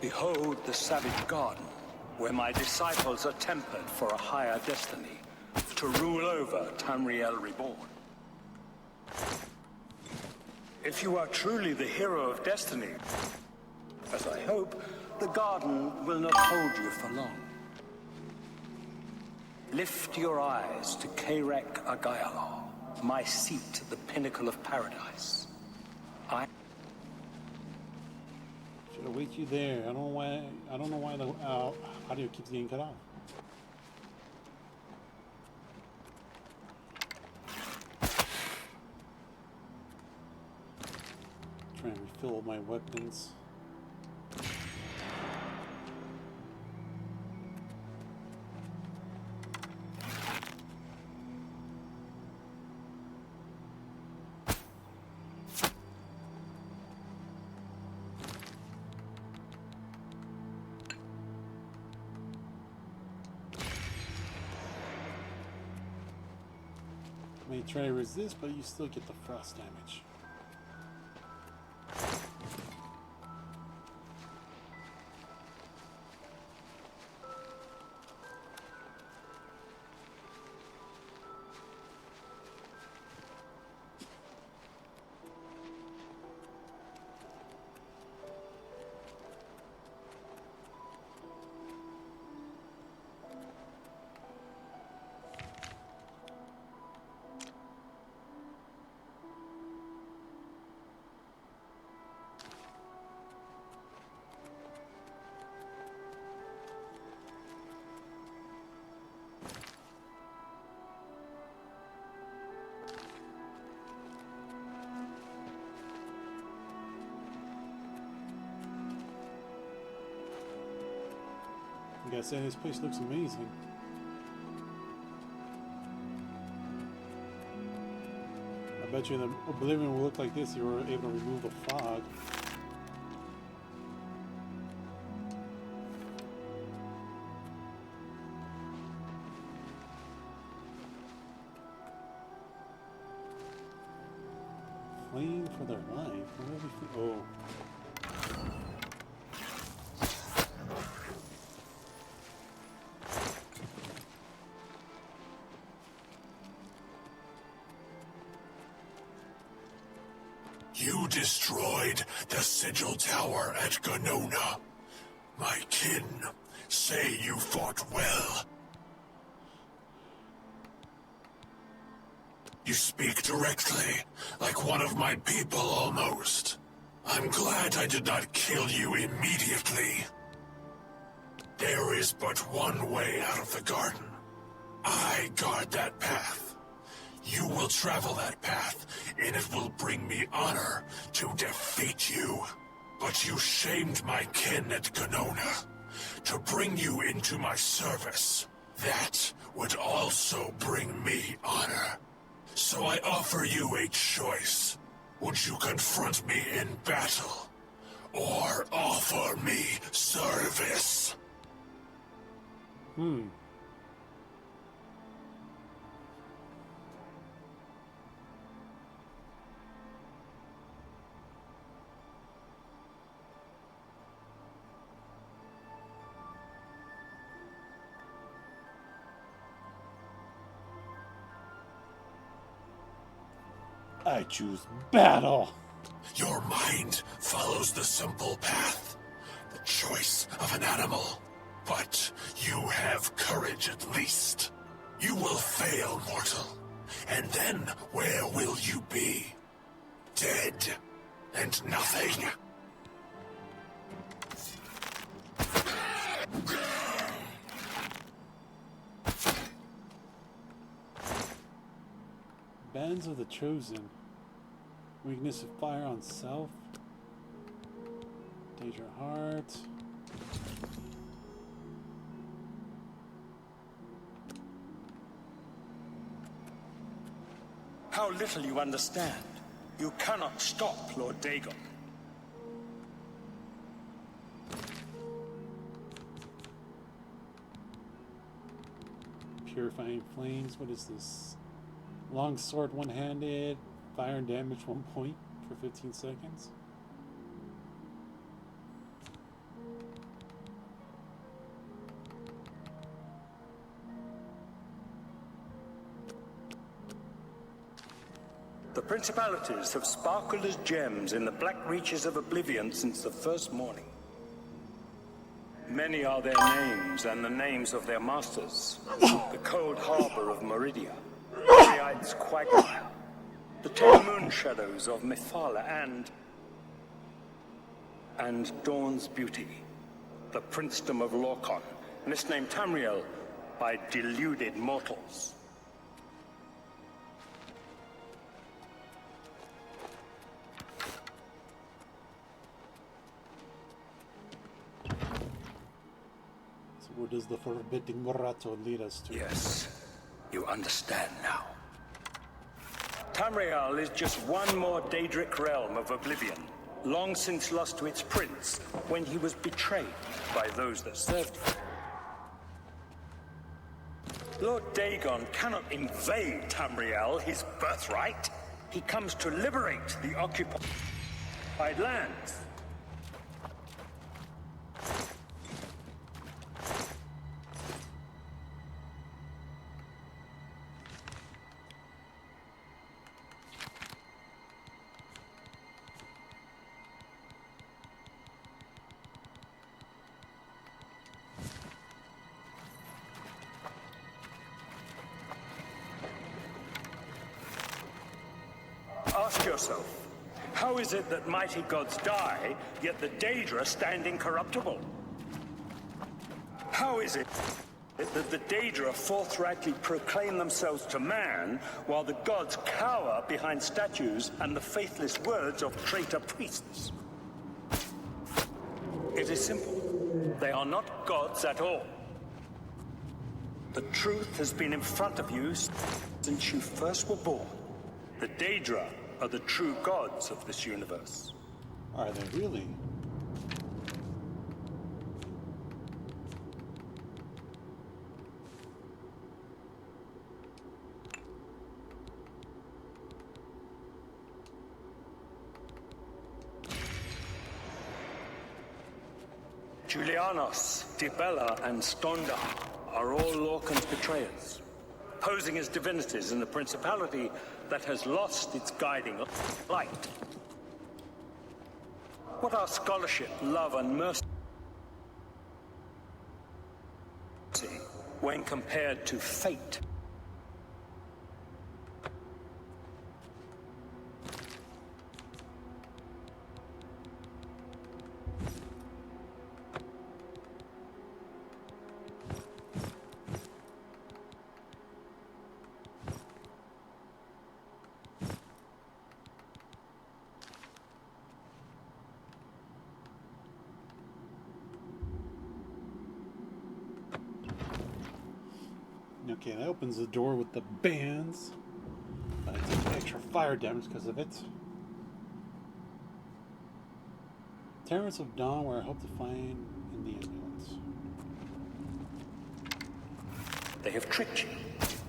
Behold the savage garden, where my disciples are tempered for a higher destiny, to rule over Tamriel Reborn. If you are truly the hero of destiny, as I hope, the garden will not hold you for long. Lift your eyes to Kairek Agayalor, my seat at the pinnacle of paradise. Should have waited you there. I don't know why the audio keeps getting cut off. Try and refill my weapons. May try to resist, but you still get the frost damage. Like I said, this place looks amazing. bet you the Oblivion will look like this. You were able to remove the fog. Fleeing for their life. Where are they oh. You destroyed the Sigil Tower at Ganona. My kin say you fought well. You speak directly, like one of my people almost. I'm glad I did not kill you immediately. There is but one way out of the garden. I guard that path. You will travel that path, and it will bring me honor to defeat you. But you shamed my kin at Ganona. To bring you into my service, that would also bring me honor. So I offer you a choice. Would you confront me in battle, or offer me service? I choose battle. Your mind follows the simple path, the choice of an animal. But you have courage at least. You will fail, mortal. And then where will you be? Dead and nothing. Bands of the Chosen. Weakness of fire on self. Danger heart. How little you understand. You cannot stop Lord Dagon. Purifying flames. What is this? Long sword, one-handed. Fire and damage 1 point for 15 seconds. The principalities have sparkled as gems in the black reaches of Oblivion since the first morning. Many are their names and the names of their masters. The cold harbor of Meridia, Triite's quagmire, the 10 moon shadows of Mythala, and Dawn's beauty, the princedom of Lorkon, misnamed Tamriel by deluded mortals. So where does the forbidden Morato lead us to? Yes, you understand now. Tamriel is just one more Daedric realm of Oblivion, long since lost to its prince when he was betrayed by those that served him. Lord Dagon cannot invade Tamriel, his birthright. He comes to liberate the occupied lands. Ask yourself, how is it that mighty gods die, yet the Daedra stand incorruptible? How is it that the Daedra forthrightly proclaim themselves to man, while the gods cower behind statues and the faithless words of traitor priests? It is simple. They are not gods at all. The truth has been in front of you since you first were born. The Daedra are the true gods of this universe. Are they really? Julianos, Dibella, and Stonda are all Lorcan's betrayers, posing as divinities in a principality that has lost its guiding light. What are scholarship, love, and mercy when compared to fate? Okay, that opens the door with the bands. I take extra fire damage because of it. Terrence of Dawn, where I hope to find in the ambulance. They have tricked you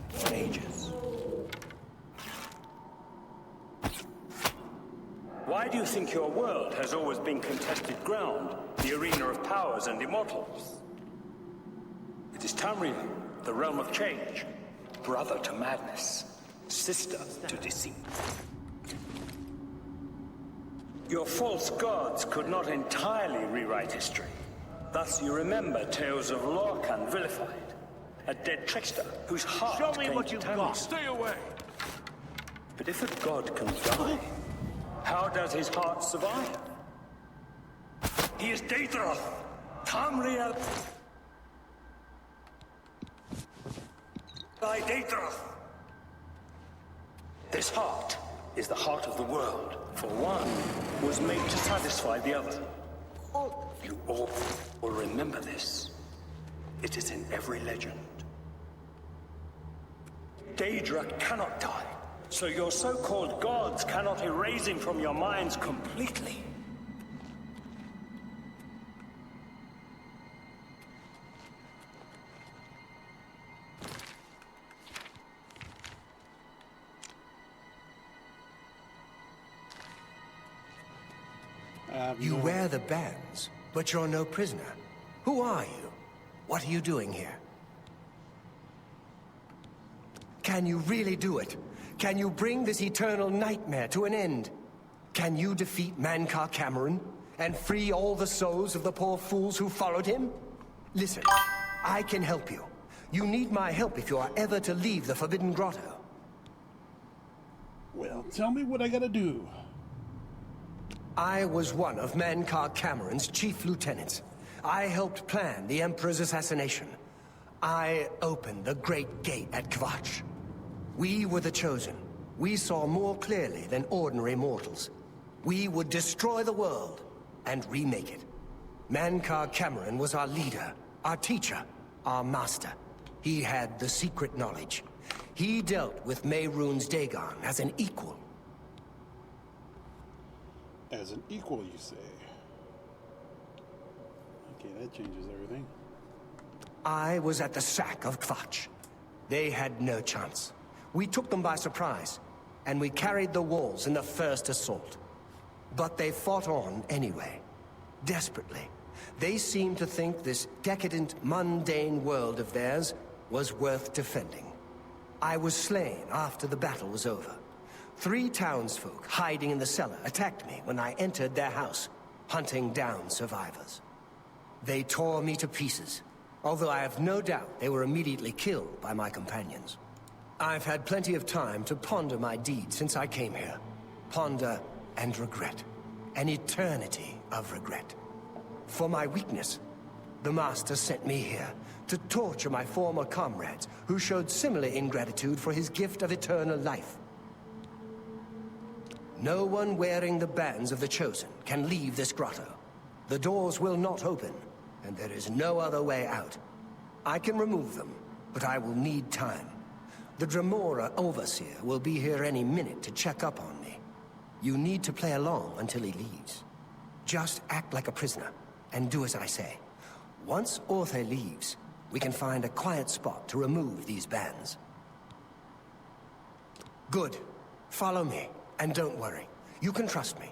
for ages. Why do you think your world has always been contested ground, the arena of powers and immortals? It is Tamriel, the realm of change, brother to madness, sister to deceit. Your false gods could not entirely rewrite history. Thus you remember tales of Lorcan vilified, a dead trickster whose heart Show me came what to you've Tamriel. got. Stay away. But if a god can die, how does his heart survive? He is Daedra, Tamriel. By Daedra. This heart is the heart of the world, for one was made to satisfy the other. You all will remember this. It is in every legend. Daedra cannot die, so your so-called gods cannot erase him from your minds completely. You wear the bands, but you're no prisoner. Who are you? What are you doing here? Can you really do it? Can you bring this eternal nightmare to an end? Can you defeat Mankar Cameron and free all the souls of the poor fools who followed him? Listen, I can help you. You need my help if you are ever to leave the Forbidden Grotto. Well, tell me what I gotta do. I was one of Mankar Cameron's chief lieutenants. I helped plan the Emperor's assassination. I opened the Great Gate at Kvatch. We were the chosen. We saw more clearly than ordinary mortals. We would destroy the world and remake it. Mankar Cameron was our leader, our teacher, our master. He had the secret knowledge. He dealt with Mehrunes Dagon as an equal. As an equal, you say? Okay, that changes everything. I was at the sack of Kvatch. They had no chance. We took them by surprise, and we carried the walls in the first assault. But they fought on anyway, desperately. They seemed to think this decadent, mundane world of theirs was worth defending. I was slain after the battle was over. 3 townsfolk hiding in the cellar attacked me when I entered their house, hunting down survivors. They tore me to pieces, although I have no doubt they were immediately killed by my companions. I've had plenty of time to ponder my deed since I came here. Ponder and regret. An eternity of regret. For my weakness, the Master sent me here to torture my former comrades who showed similar ingratitude for his gift of eternal life. No one wearing the bands of the Chosen can leave this grotto. The doors will not open, and there is no other way out. I can remove them, but I will need time. The Dremora Overseer will be here any minute to check up on me. You need to play along until he leaves. Just act like a prisoner, and do as I say. Once Orthe leaves, we can find a quiet spot to remove these bands. Good. Follow me, and don't worry. You can trust me.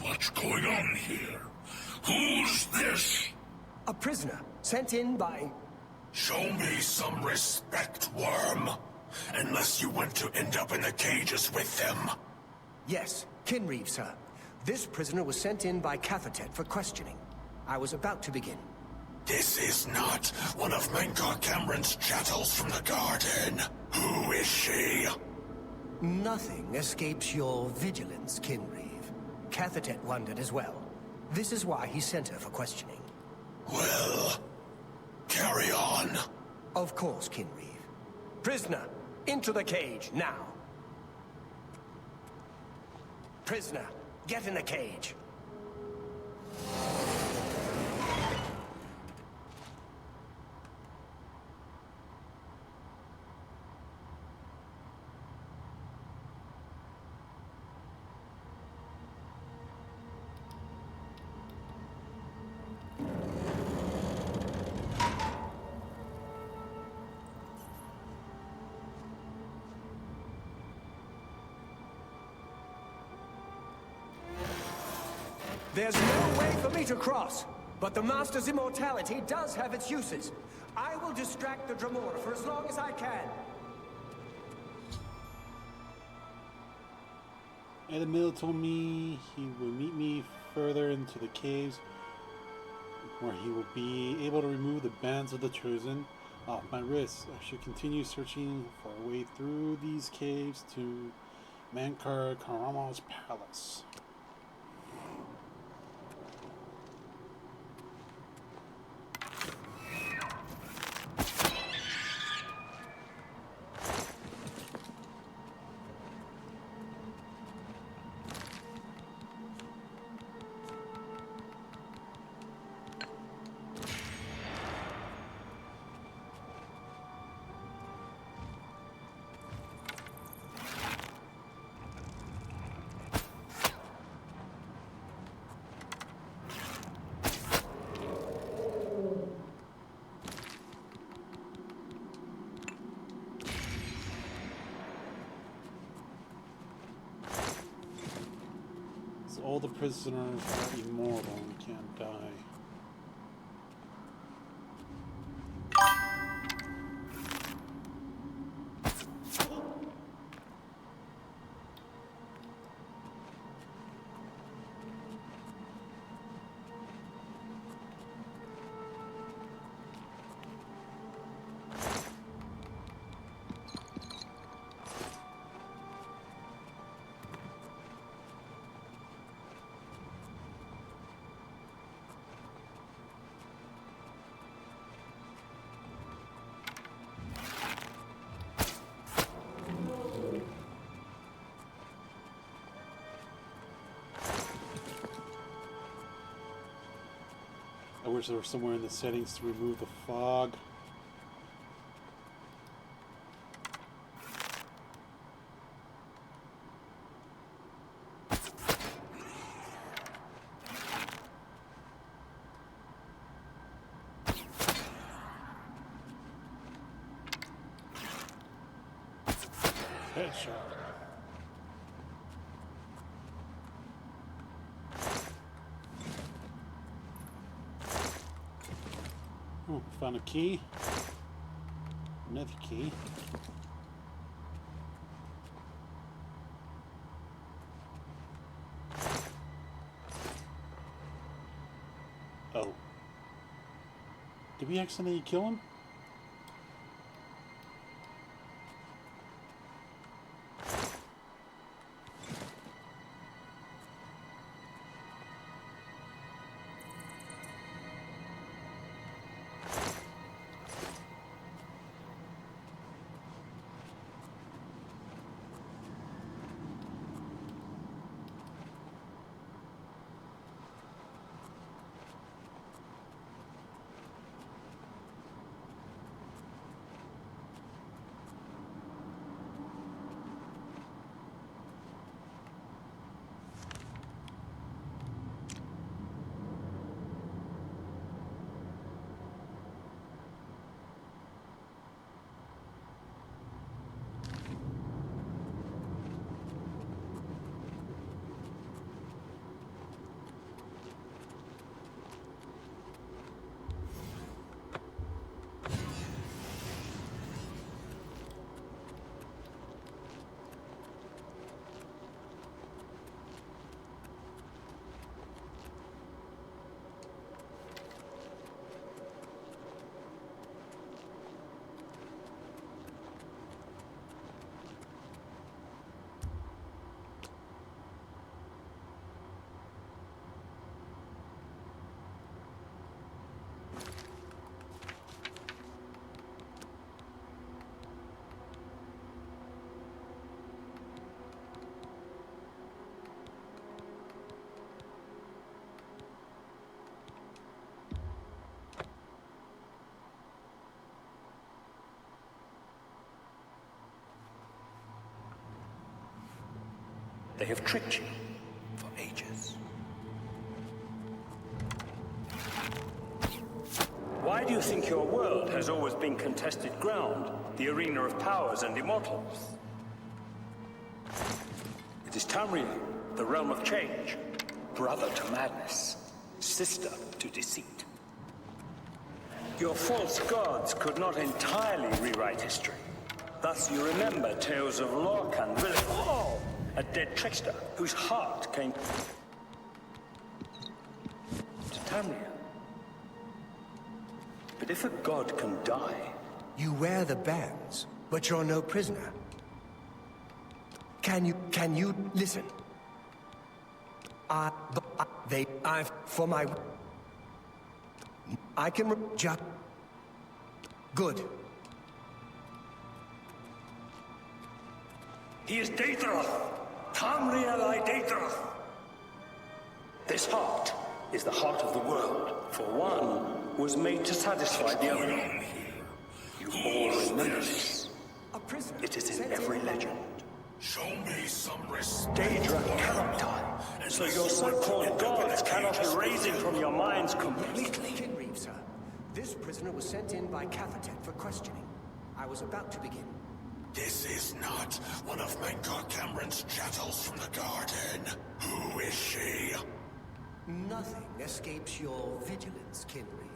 What's going on here? Who's this? A prisoner, sent in by... Show me some respect, worm. Unless you want to end up in the cages with them. Yes, Kinreeve, sir. This prisoner was sent in by Cathatet for questioning. I was about to begin. This is not one of Mankar Cameron's chattels from the garden. Who is she? Nothing escapes your vigilance, Kinreeve. Cathatet wondered as well. This is why he sent her for questioning. Well, carry on. Of course, Kinreeve. Prisoner, into the cage, now. Prisoner, get in the cage. There's no way for me to cross, but the Master's immortality does have its uses. I will distract the Dremora for as long as I can. Edamil told me he will meet me further into the caves, where he will be able to remove the bands of the chosen off my wrists. I should continue searching for a way through these caves to Mankar Karama's palace. All the prisoners are immortal and can't die. I wish there was somewhere in the settings to remove the fog. Headshot. Oh, found a key. Another key. Oh. Did we accidentally kill him? They have tricked you for ages. Why do you think your world has always been contested ground, the arena of powers and immortals? It is Tamriel, the realm of change, brother to madness, sister to deceit. Your false gods could not entirely rewrite history. Thus you remember tales of Lork and Rilith, a dead trickster whose heart came to Tamriel. But if a god can die... You wear the bands, but you're no prisoner. Can you listen? For my... I can just... Good. He is Daedra! Tamriel I Daedra! This heart is the heart of the world, for one was made to satisfy the other. You all remember this. It is in every legend. Show me some respect. Daedra cannot die, so your so-called gods cannot erase it from your minds completely. Kinreeve, sir. This prisoner was sent in by Cathatet for questioning. I was about to begin. This is not one of my god Cameron's chattels from the garden. Who is she? Nothing escapes your vigilance, Kinreeve.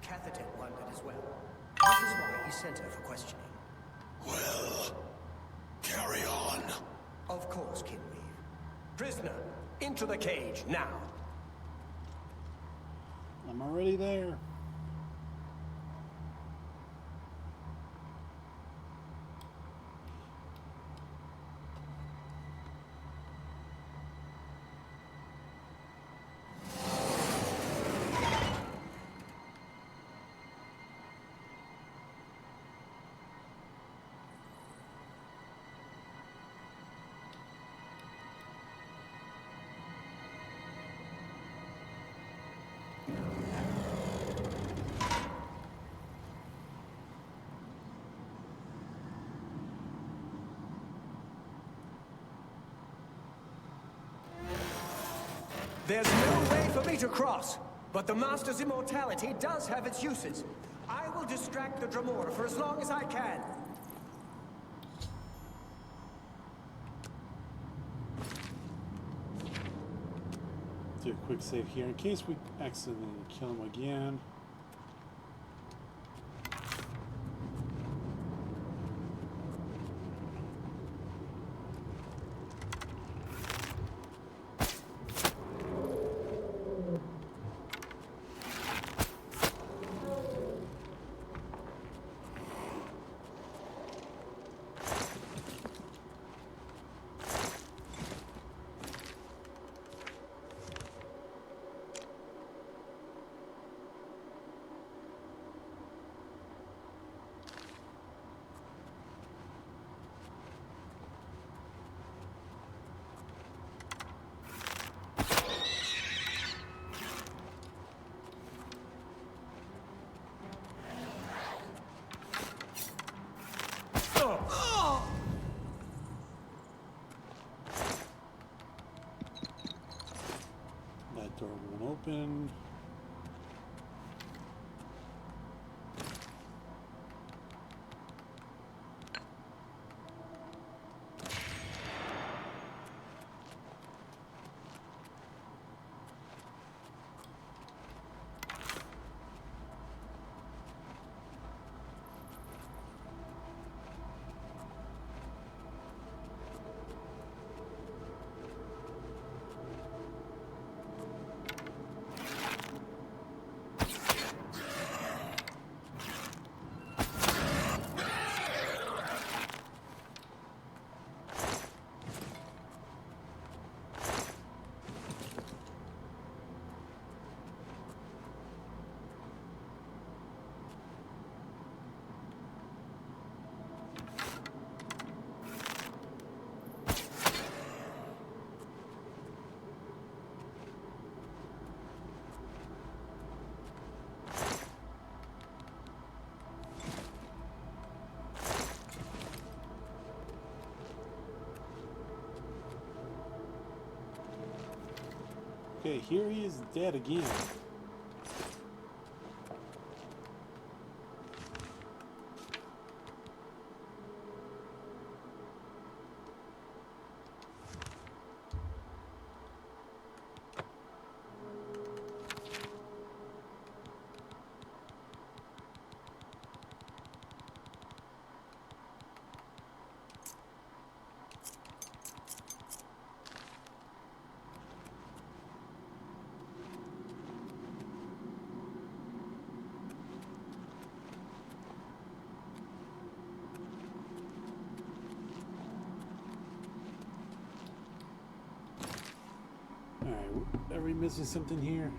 Cathatet wondered as well. This is why he sent her for questioning. Well, carry on. Of course, Kinreeve. Prisoner, into the cage, now. I'm already there. There's no way for me to cross, but the Master's immortality does have its uses. I will distract the Dremora for as long as I can. Do a quick save here in case we accidentally kill him again. Okay, here he is dead again. Alright, are we missing something here?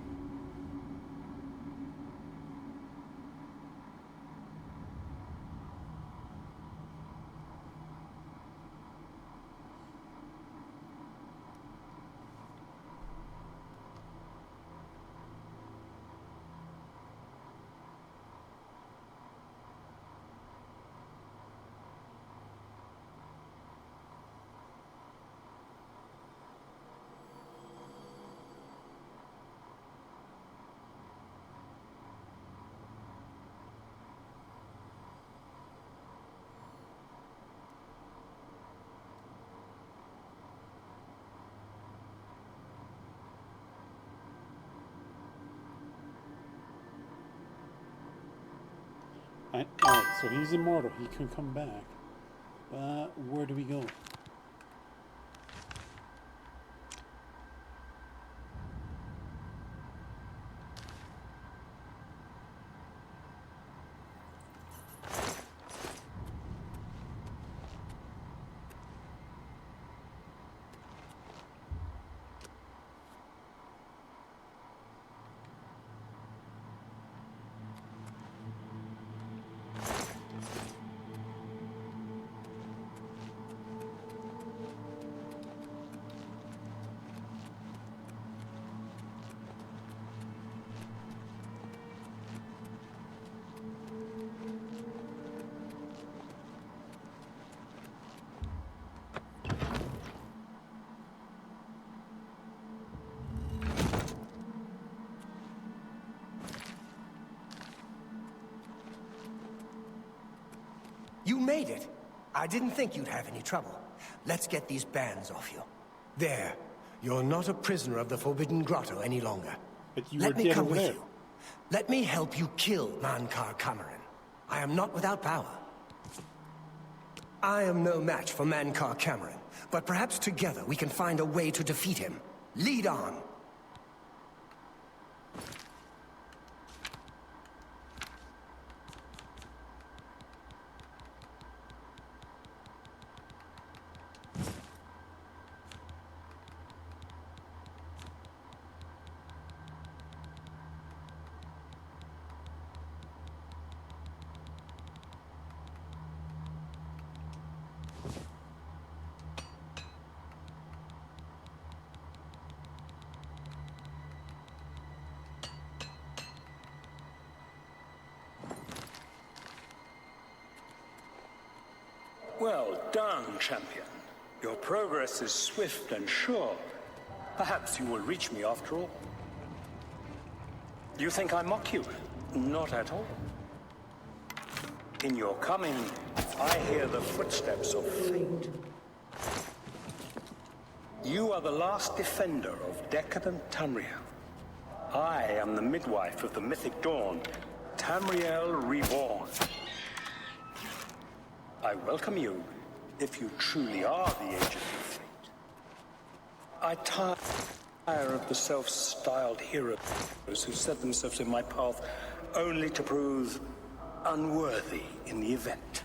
Alright, so he's immortal. He can come back. But where do we go? You made it. I didn't think you'd have any trouble. Let's get these bands off you. There. You're not a prisoner of the Forbidden Grotto any longer. But you Let were me dead come over with there. you. Let me help you kill Mankar Cameron. I am not without power. I am no match for Mankar Cameron, but perhaps together we can find a way to defeat him. Lead on. Well done, champion. Your progress is swift and sure. Perhaps you will reach me after all. You think I mock you? Not at all. In your coming, I hear the footsteps of fate. You are the last defender of decadent Tamriel. I am the midwife of the mythic dawn, Tamriel reborn. I welcome you, if you truly are the agent of fate. I tire of the self-styled heroes who set themselves in my path only to prove unworthy in the event.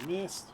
Missed.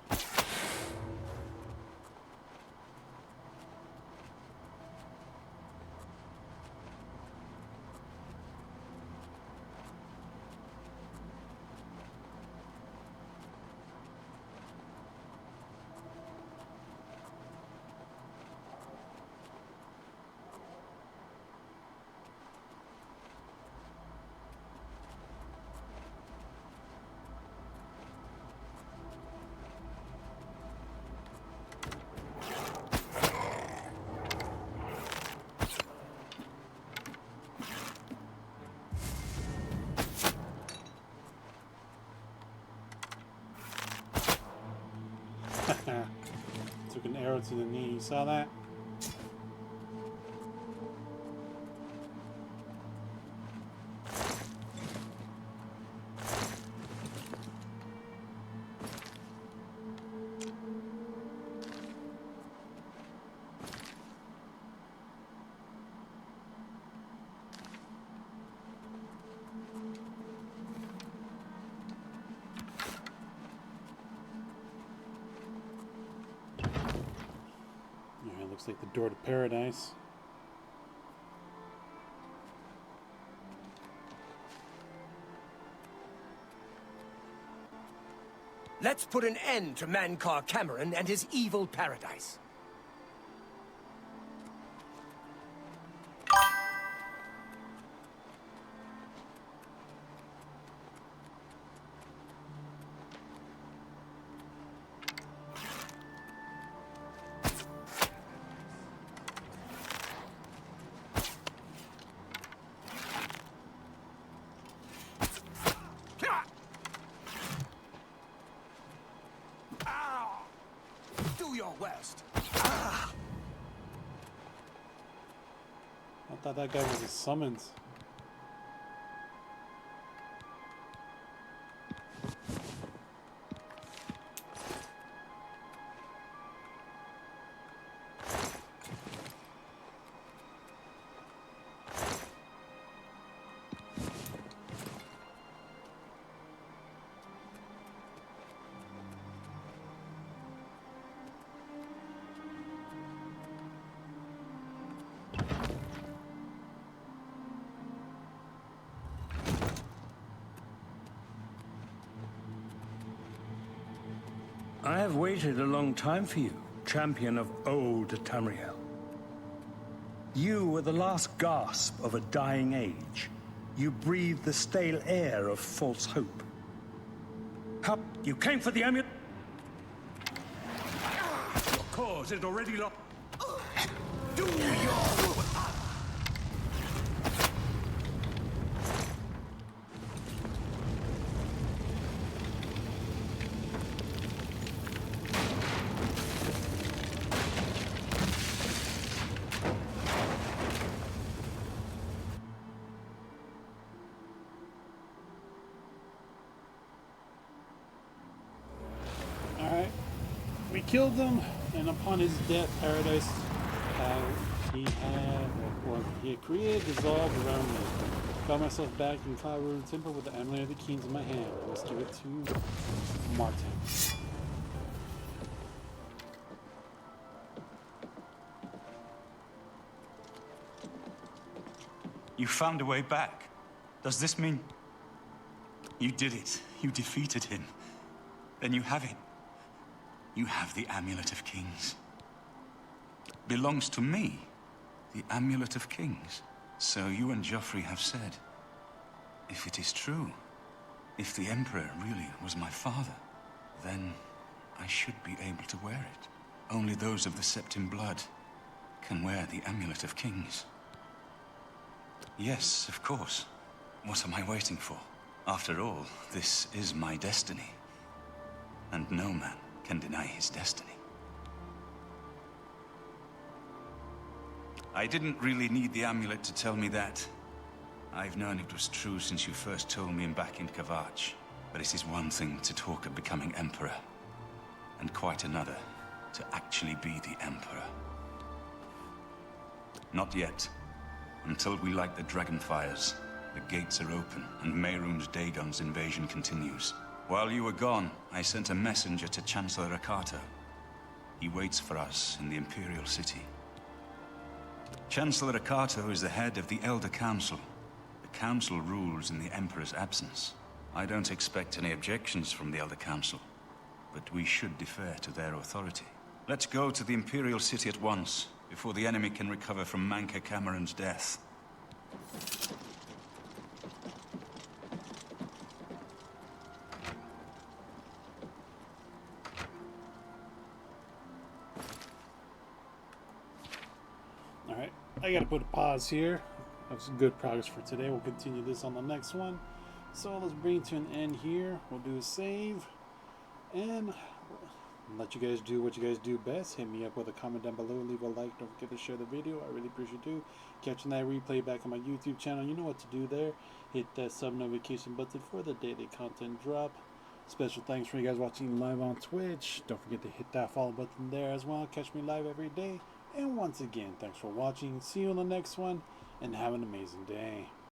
Took an arrow to the knee. You saw that? Looks like the door to paradise. Let's put an end to Mankar Cameron and his evil paradise. I thought that guy was a summons. I have waited a long time for you, champion of old Tamriel. You were the last gasp of a dying age. You breathed the stale air of false hope. How you came for the amulet? Your cause is already lost. Do your... We killed them, and upon his death, paradise he had created dissolved around me. Found myself back in Cloudroot Temple with the amulet of the kings in my hand. I must give it to Martin. You found a way back. Does this mean... You did it. You defeated him. Then you have it. You have the Amulet of Kings. Belongs to me. The Amulet of Kings. So you and Joffrey have said. If it is true, if the Emperor really was my father, then I should be able to wear it. Only those of the Septim blood can wear the Amulet of Kings. Yes, of course. What am I waiting for? After all, this is my destiny. And no man can deny his destiny. I didn't really need the amulet to tell me that. I've known it was true since you first told me back in Kavach. But it is one thing to talk of becoming Emperor, and quite another to actually be the Emperor. Not yet. Until we light the Dragonfires, the gates are open, and Mehrunes Dagon's invasion continues. While you were gone, I sent a messenger to Chancellor Rakato. He waits for us in the Imperial City. Chancellor Rakato is the head of the Elder Council. The Council rules in the Emperor's absence. I don't expect any objections from the Elder Council, but we should defer to their authority. Let's go to the Imperial City at once, before the enemy can recover from Manca Cameron's death. Alright, I gotta put a pause here. That's good progress for today. We'll continue this on the next one. So let's bring it to an end here. We'll do a save and let you guys do what you guys do best. Hit me up with a comment down below, leave a like, don't forget to share the video. I really appreciate you catching that replay back on my YouTube channel. You know what to do there. Hit that sub notification button for the daily content drop. Special thanks for you guys watching live on Twitch. Don't forget to hit that follow button there as well. Catch me live every day. And once again, thanks for watching. See you on the next one and have an amazing day.